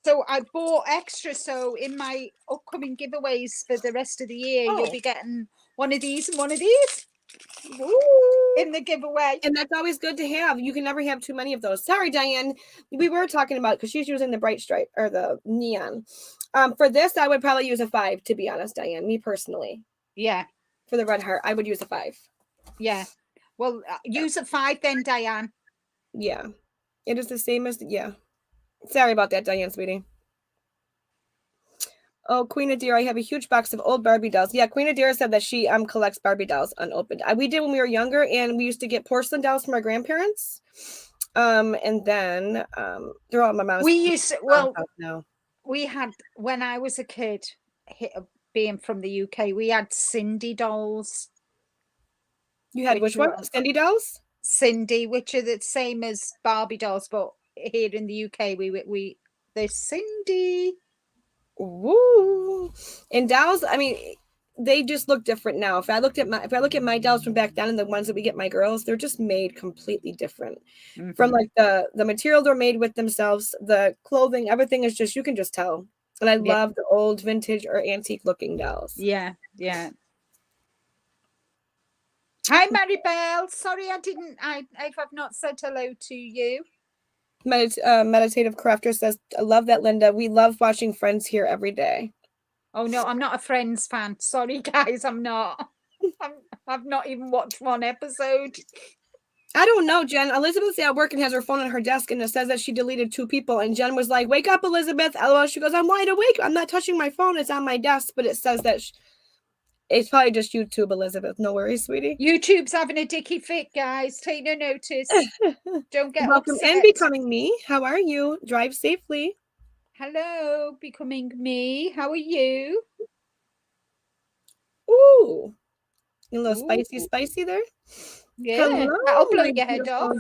So I bought extra. So in my upcoming giveaways for the rest of the year, you'll be getting one of these and one of these. Ooh. In the giveaway. And that's always good to have. You can never have too many of those. Sorry, Diane. We were talking about, because she's using the bright stripe or the neon. For this, I would probably use a 5, to be honest, Diane. Me personally. Yeah. For the red heart, I would use a 5. Yeah. Well, use a 5 then, Diane. Yeah. It is the same as, Sorry about that, Diane, sweetie. Oh, Queen Adira, I have a huge box of old Barbie dolls. Yeah, Queen Adira said that she collects Barbie dolls unopened. We did when we were younger, and we used to get porcelain dolls from our grandparents. And then they're all at my mom's. We had, when I was a kid, being from the UK, we had Cindy dolls. You had which one? Cindy dolls? Cindy, which are the same as Barbie dolls, but here in the UK, they're Cindy. Woo! And dolls, I mean, they just look different now. If I look at my dolls from back then and the ones that we get my girls, they're just made completely different. From like the material they're made with themselves, the clothing, everything is just, you can just tell. And I Yeah. love the old vintage or antique looking dolls. Yeah. Hi, Maribel. Sorry, if I've not said hello to you. Meditative crafter says, I love that, Linda. We love watching Friends here every day. Oh no, I'm not a Friends fan. Sorry, guys, I'm not. I've not even watched one episode. I don't know, Jen. Elizabeth's at work and has her phone on her desk, and it says that she deleted 2 people. And Jen was like, "Wake up, Elizabeth!" LOL. She goes, "I'm wide awake. I'm not touching my phone. It's on my desk." But it says that it's probably just YouTube, Elizabeth. No worries, sweetie. YouTube's having a dicky fit, guys. Take no notice. Don't get Welcome upset. and becoming me. How are you? Drive safely. Hello, becoming me. How are you? Ooh, a little spicy there. Yeah, Hello, that'll blow my your head beautiful off.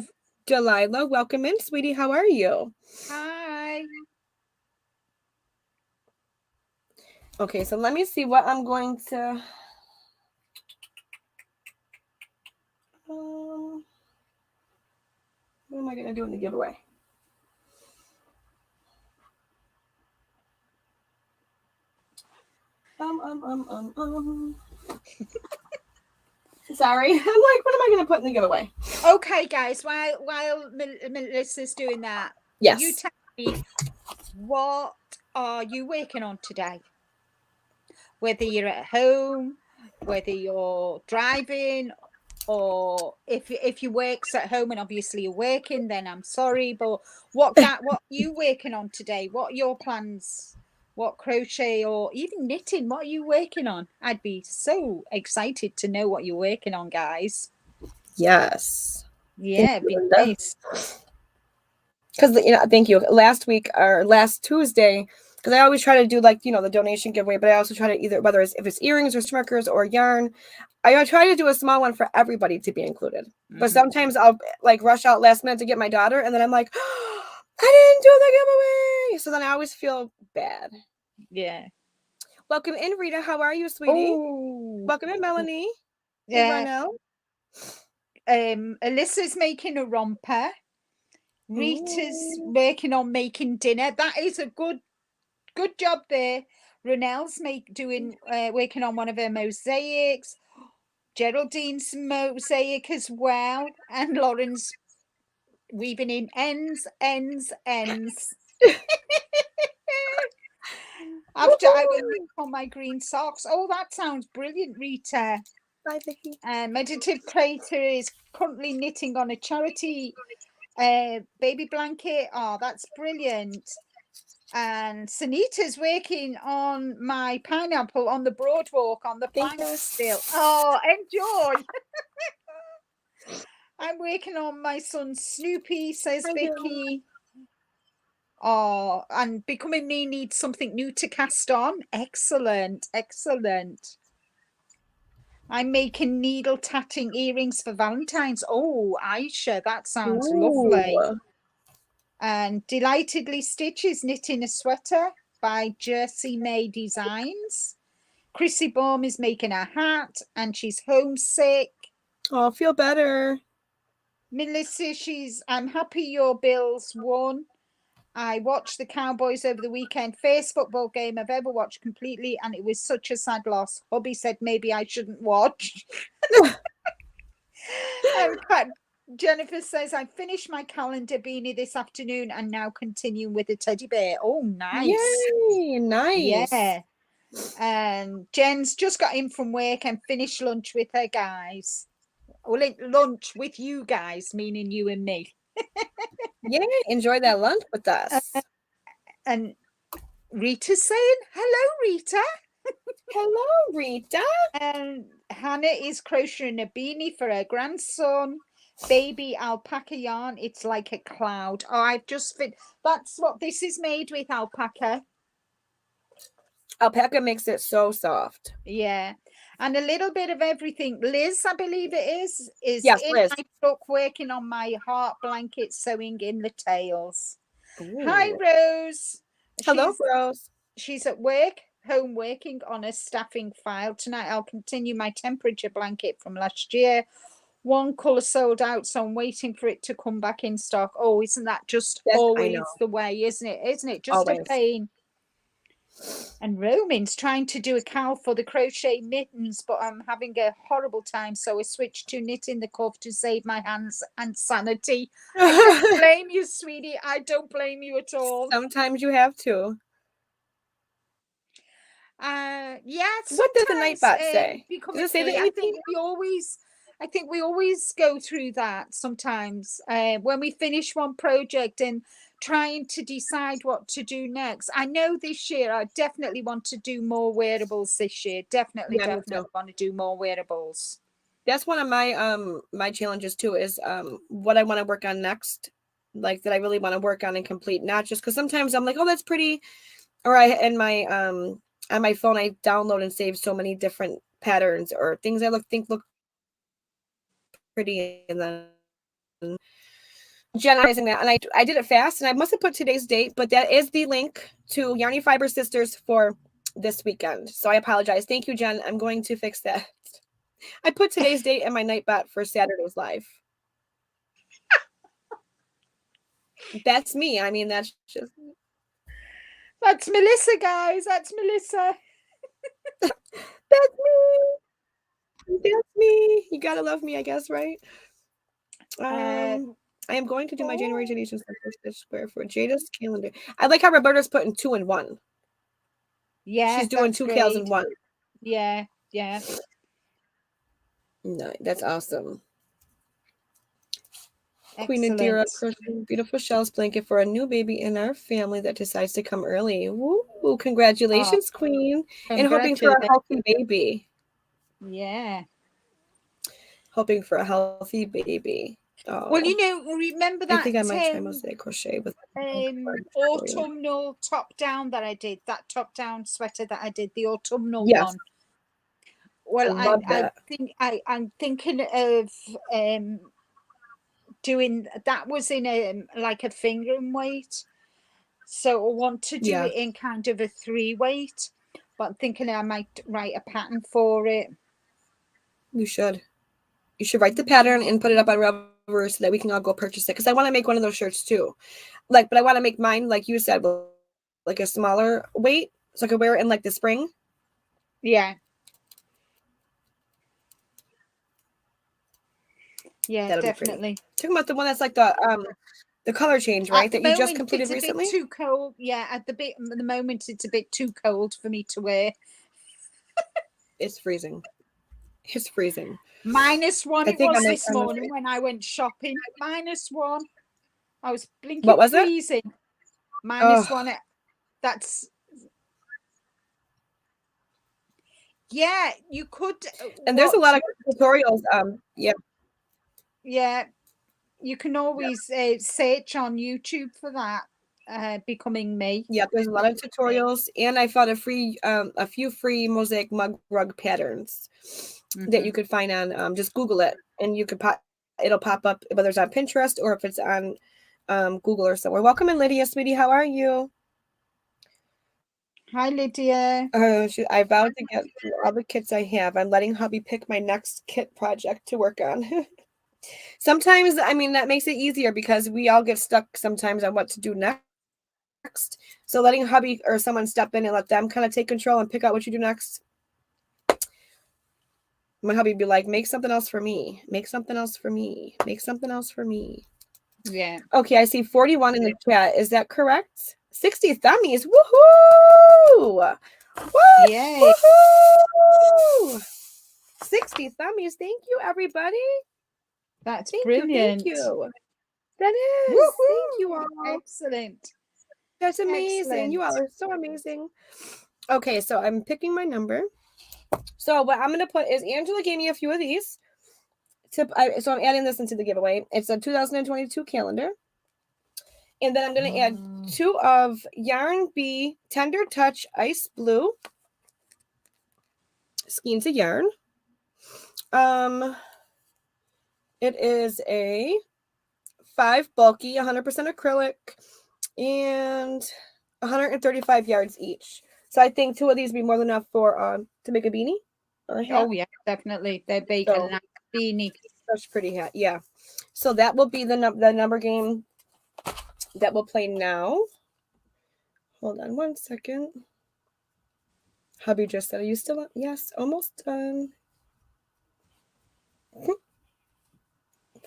Delilah. Welcome in, sweetie. How are you? Hi. Okay, so let me see what I'm going to. What am I going to do in the giveaway? Sorry, I'm like, what am I going to put in the giveaway? Okay, guys. While Melissa's doing that, yes, you tell me, what are you working on today? Whether you're at home, whether you're driving, or if you works at home and obviously you're working, then I'm sorry, but what are you working on today? What are your plans? What crochet or even knitting? What are you working on? I'd be so excited to know what you're working on, guys. yes. Yeah, it'd be nice. Because thank you. Last week or last Tuesday, because I always try to do like the donation giveaway, but I also try to either whether if it's earrings or smirkers or yarn, I try to do a small one for everybody to be included. But sometimes I'll like rush out last minute to get my daughter, and then I'm like, oh, I didn't do the giveaway. So then I always feel bad. Yeah. Welcome in, Rita. How are you, sweetie? Oh. Welcome in, Melanie. Yeah. Alyssa's making a romper. Rita's working on making dinner. That is a good job there. Ronelle's working on one of her mosaics. Geraldine's mosaic as well, and Lauren's weaving in ends. After I will knit on my green socks. Oh, that sounds brilliant, Rita. Bye, Vicky. Meditative Creator is currently knitting on a charity baby blanket. Oh, that's brilliant. And Sunita's working on my pineapple on the boardwalk on the plank still. Oh, enjoy. I'm working on my son Snoopy, says Vicky. Oh, and becoming me needs something new to cast on. Excellent. I'm making needle tatting earrings for Valentine's. Oh, Aisha, that sounds lovely. And Delightedly Stitches knitting a sweater by Jersey May Designs. Chrissy Baum is making a hat and she's homesick. Oh, feel better. Melissa, I'm happy your Bills won. I watched the Cowboys over the weekend. First football game I've ever watched completely, and it was such a sad loss. Hubby said maybe I shouldn't watch. Jennifer says, I finished my calendar beanie this afternoon and now continuing with the teddy bear. Oh, nice. Yay, nice. Yeah. And Jen's just got in from work and finished lunch with her guys. Well, lunch with you guys, meaning you and me. Yeah, enjoy that lunch with us. And Rita's saying, hello, Rita. Hello, Rita. And Hannah is crocheting a beanie for her grandson. Baby alpaca yarn. It's like a cloud. Oh, I've just fit. That's what this is made with, alpaca. Alpaca makes it so soft. Yeah. And a little bit of everything. Liz, I believe it is yes, in Liz. my truck working on my heart blanket, sewing in the tails. Ooh. Hi, Rose. Hello, Rose. She's at work. home working on a staffing file. Tonight I'll continue my temperature blanket from last year. One colour sold out, so I'm waiting for it to come back in stock. Oh, isn't that just always the way, isn't it? Isn't it just a pain? And Roman's trying to do a cowl for the crochet mittens, but I'm having a horrible time, so I switched to knitting the cuff to save my hands and sanity. I don't blame you, sweetie. I don't blame you at all. Sometimes you have to. Yeah. What does the Nightbot say? Does it say that anything? I think we always go through that sometimes when we finish one project and trying to decide what to do next. I know this year I definitely want to do more wearables this year. Definitely want to do more wearables. That's one of my challenges too, is what I want to work on next, like that I really want to work on and complete. Not just because sometimes I'm like, oh, that's pretty, or on my phone I download and save so many different patterns or things I think look pretty, and then generalizing that, and I did it fast, and I must have put today's date, but that is the link to Yarny Fiber Sisters for this weekend. So I apologize. Thank you, Jen. I'm going to fix that. I put today's date in my Nightbot for Saturday's live. That's me. I mean, that's Melissa, guys. That's Melissa. That's me. That's me. You gotta love me, I guess, right? I am going to do my January donations square for Jada's calendar. I like how Roberta's putting 2 in 1. Yeah, she's doing 2 cals in 1. Yeah. No, that's awesome. Excellent. Queen Adira crocheting beautiful shells blanket for a new baby in our family that decides to come early. Woo! Congratulations, Queen, and hoping for a healthy baby. Yeah, hoping for a healthy baby. Oh. Well, remember that? I think I might try mosaic crochet with autumnal top down that I did. That top down sweater that I did, the autumnal one. Well, I'm thinking of doing that. Was in like a fingering weight, so I want to do it in kind of a 3 weight. But I'm thinking I might write a pattern for it. You should write the pattern and put it up on Ravelry so that we can all go purchase it. Because I want to make one of those shirts too. But I want to make mine, like you said, like a smaller weight, so I could wear it in like the spring. Yeah. Yeah, that'll definitely. Talking about the one that's like the color change, right? That you just completed recently. It's a bit too cold. Yeah, at the moment it's a bit too cold for me to wear. It's freezing. It's freezing. -1 it was this morning when I went shopping. -1. I was blinking. What was freezing. It? -1. That's. Yeah, you could. And there's a lot of tutorials. Yeah, you can always search on YouTube for that. Becoming me. Yeah, there's a lot of tutorials, and I found a few free mosaic mug rug patterns that you could find on. Just Google it, and you could it'll pop up whether it's on Pinterest or if it's on Google or somewhere. Welcome in, Lydia, sweetie. How are you? Hi, Lydia. I vowed to get through all the kits I have. I'm letting hubby pick my next kit project to work on. Sometimes, I mean, that makes it easier because we all get stuck sometimes on what to do next. So letting hubby or someone step in and let them kind of take control and pick out what you do next. My hubby be like, make something else for me. Make something else for me. Make something else for me. Yeah. Okay, I see 41 in the chat. Is that correct? 60 thummies. Woohoo! What? Yay. Woohoo! 60 thummies. Thank you, everybody. That's brilliant. Thank you. That is. Woo-hoo. Thank you all. Excellent. That's amazing. Excellent. You all are so amazing. Okay, so I'm picking my number. So what I'm going to put is Angela gave me a few of these. So I'm adding this into the giveaway. It's a 2022 calendar. And then I'm going to add 2 of Yarn Bee Tender Touch Ice Blue skeins of yarn. It is a 5 bulky, 100% acrylic, and 135 yards each. So I think 2 of these would be more than enough for to make a beanie. A hat. Oh yeah, definitely. They bake a So nice beanie. such pretty hat. Yeah. So that will be the number game that we'll play now. Hold on 1 second. Hubby just said, "Are you still up?" Yes, almost done.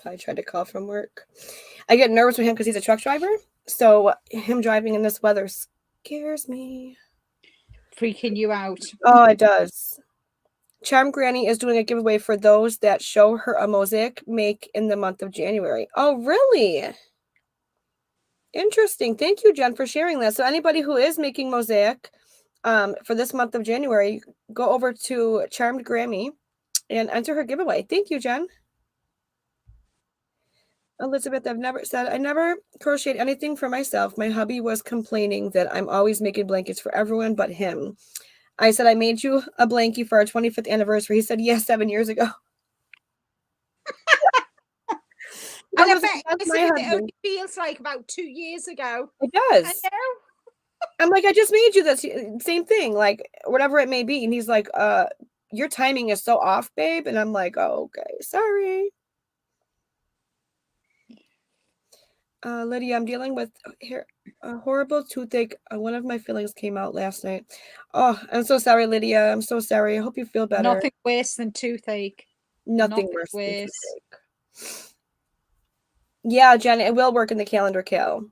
I tried to call from work. I get nervous with him because he's a truck driver. So him driving in this weather scares me. Freaking you out. Oh, it does. Charm Granny is doing a giveaway for those that show her a mosaic make in the month of January. Oh, really? Interesting. Thank you, Jen, for sharing that. So anybody who is making mosaic for this month of January, go over to Charmed Grammy and enter her giveaway. Thank you, Jen. Elizabeth, I never crocheted anything for myself. My hubby was complaining that I'm always making blankets for everyone but him. I said, I made you a blankie for our 25th anniversary. He said, yes, 7 years ago. And I bet That's my it husband. only feels like about 2 years ago. It does. I know. I'm like, I just made you this same thing, like whatever it may be. And he's like, your timing is so off, babe. And I'm like, oh, okay, sorry. Lydia, I'm dealing with a horrible toothache. One of my fillings came out last night. Oh, I'm so sorry, Lydia. I'm so sorry. I hope you feel better. Nothing worse than toothache. Nothing worse than toothache. Yeah, Jen, it will work in the calendar, Cal.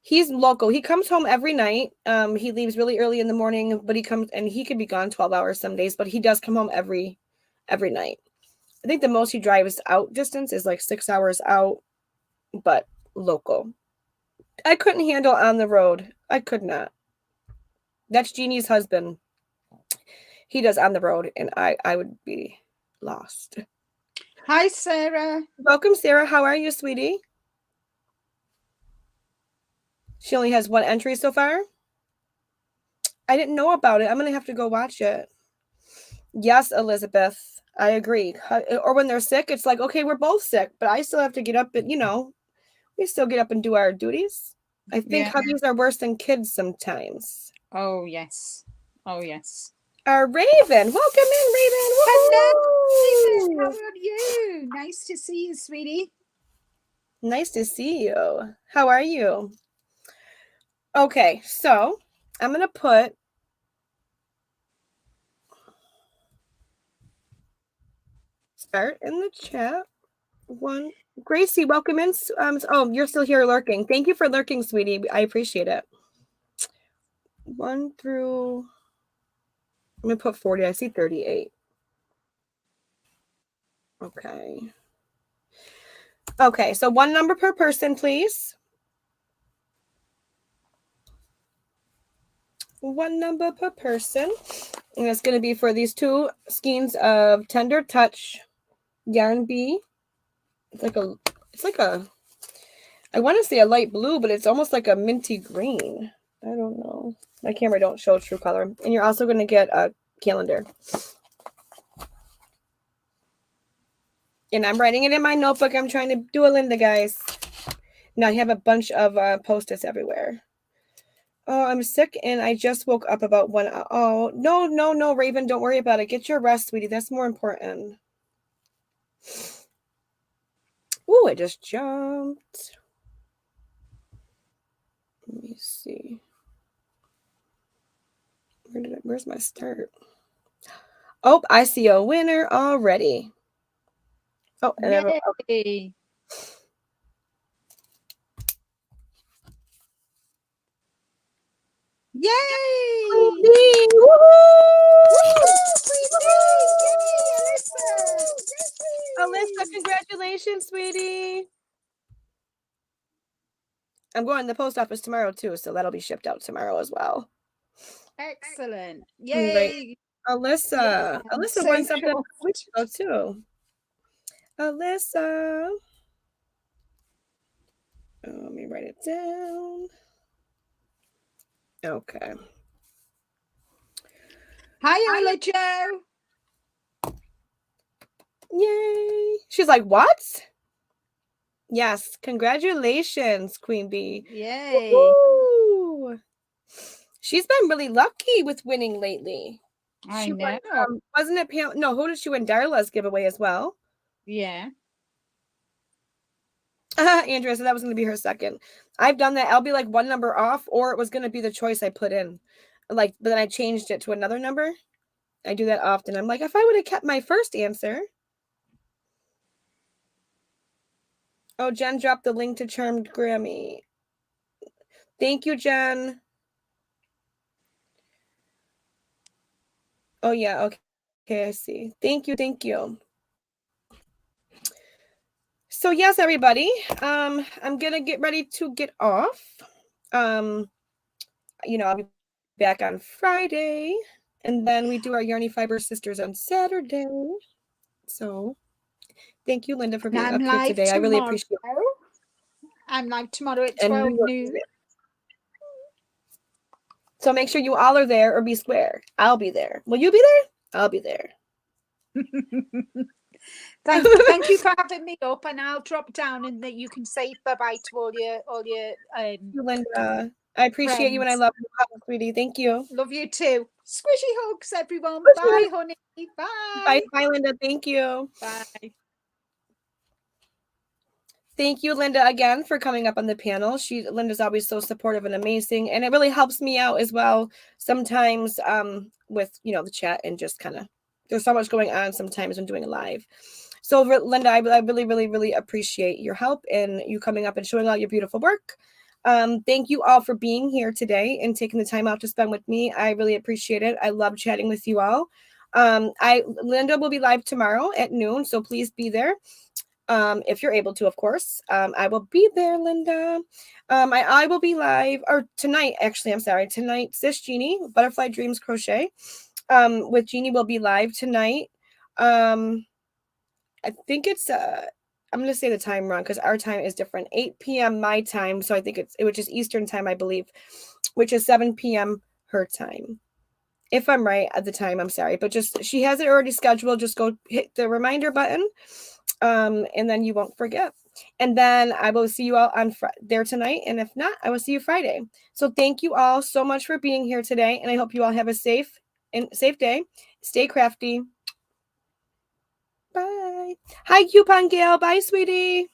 He's local. He comes home every night. He leaves really early in the morning, but he comes and he could be gone 12 hours some days, but he does come home every night. I think the most he drives out distance is like 6 hours out, but local. I couldn't handle on the road. I could not. That's Jeannie's husband. He does on the road, and I would be lost. Hi, Sarah. Welcome, Sarah. How are you, sweetie? She only has 1 entry so far. I didn't know about it. I'm going to have to go watch it. Yes, Elizabeth. I agree. Or when they're sick, it's like, okay, we're both sick, but I still have to get up and, we still get up and do our duties. I think hubbies are worse than kids sometimes. Oh, yes. Oh, yes. Our Raven. Welcome in, Raven. Hello, Raven. How are you? Nice to see you, sweetie. Nice to see you. How are you? Okay, so I'm going to put start in the chat. Gracie, welcome in. Oh, you're still here lurking. Thank you for lurking, sweetie. I appreciate it. 1 through, I'm going to put 40. I see 38. Okay. Okay, so 1 number per person, please. 1 number per person. And it's going to be for these 2 skeins of Tender Touch Yarn Bee. It's like a, I want to say a light blue, but it's almost like a minty green. I don't know. My camera don't show true color. And you're also going to get a calendar. And I'm writing it in my notebook. I'm trying to do a Linda, guys. Now I have a bunch of Post-its everywhere. Oh, I'm sick and I just woke up about 1 hour. Oh, no, Raven. Don't worry about it. Get your rest, sweetie. That's more important. Ooh, I just jumped. Let me see. Where's my start? Oh, I see a winner already. Oh, and Yay. Yay! Woo-hoo! Yay, Alyssa! Alyssa, congratulations, sweetie. I'm going to the post office tomorrow too, so that'll be shipped out tomorrow as well. Excellent. Yay. Alyssa. Yeah, Alyssa won something a week ago too. Alyssa. Oh, let me write it down. Okay. Hi, Ola Joe. Yay. She's like, what? Yes. Congratulations, Queen Bee. Yay. Woo-hoo! She's been really lucky with winning lately. I She won, know. wasn't it Pam? No, who did she win? Darla's giveaway as well. Yeah. Andrea said that was going to be her second. I've done that. I'll be like one number off, or it was going to be the choice I put in. Like, but then I changed it to another number. I do that often. I'm like, if I would have kept my first answer. Oh, Jen dropped the link to Charmed Grammy. Thank you, Jen. Oh, yeah. Okay. Okay, I see. Thank you. Thank you. So, yes, everybody. I'm going to get ready to get off. I'll be back on Friday. And then we do our Yarny Fiber Sisters on Saturday. So, thank you, Linda, for being up here today. I really appreciate it. I'm live tomorrow at 12 noon. So make sure you all are there or be square. I'll be there. Will you be there? I'll be there. Thank you for having me up, and I'll drop down and that you can say bye-bye to all your Linda. I appreciate friends. You and I love you, sweetie. Thank you. Love you too. Squishy hugs, everyone. Squishy. Bye, honey. Bye. Bye, Linda. Thank you. Bye. Thank you, Linda, again for coming up on the panel. Linda's always so supportive and amazing, and it really helps me out as well sometimes with the chat and just kind of there's so much going on sometimes when doing a live. So Linda, I really, really, really appreciate your help and you coming up and showing all your beautiful work. Thank you all for being here today and taking the time out to spend with me. I really appreciate it. I love chatting with you all. Linda will be live tomorrow at noon, so please be there. If you're able to, of course. I will be there, Linda. I will be live, or tonight, actually, I'm sorry. Tonight, Sis Jeannie, Butterfly Dreams Crochet, with Jeannie will be live tonight. I think it's, I'm going to say the time wrong because our time is different. 8 p.m. my time, so I think which is Eastern time, I believe, which is 7 p.m. her time. If I'm right at the time, I'm sorry. But she has it already scheduled. Just go hit the reminder button. And then you won't forget. And then I will see you all on there tonight. And if not, I will see you Friday. So thank you all so much for being here today. And I hope you all have a safe day. Stay crafty. Bye. Hi, Coupon Gail. Bye, sweetie.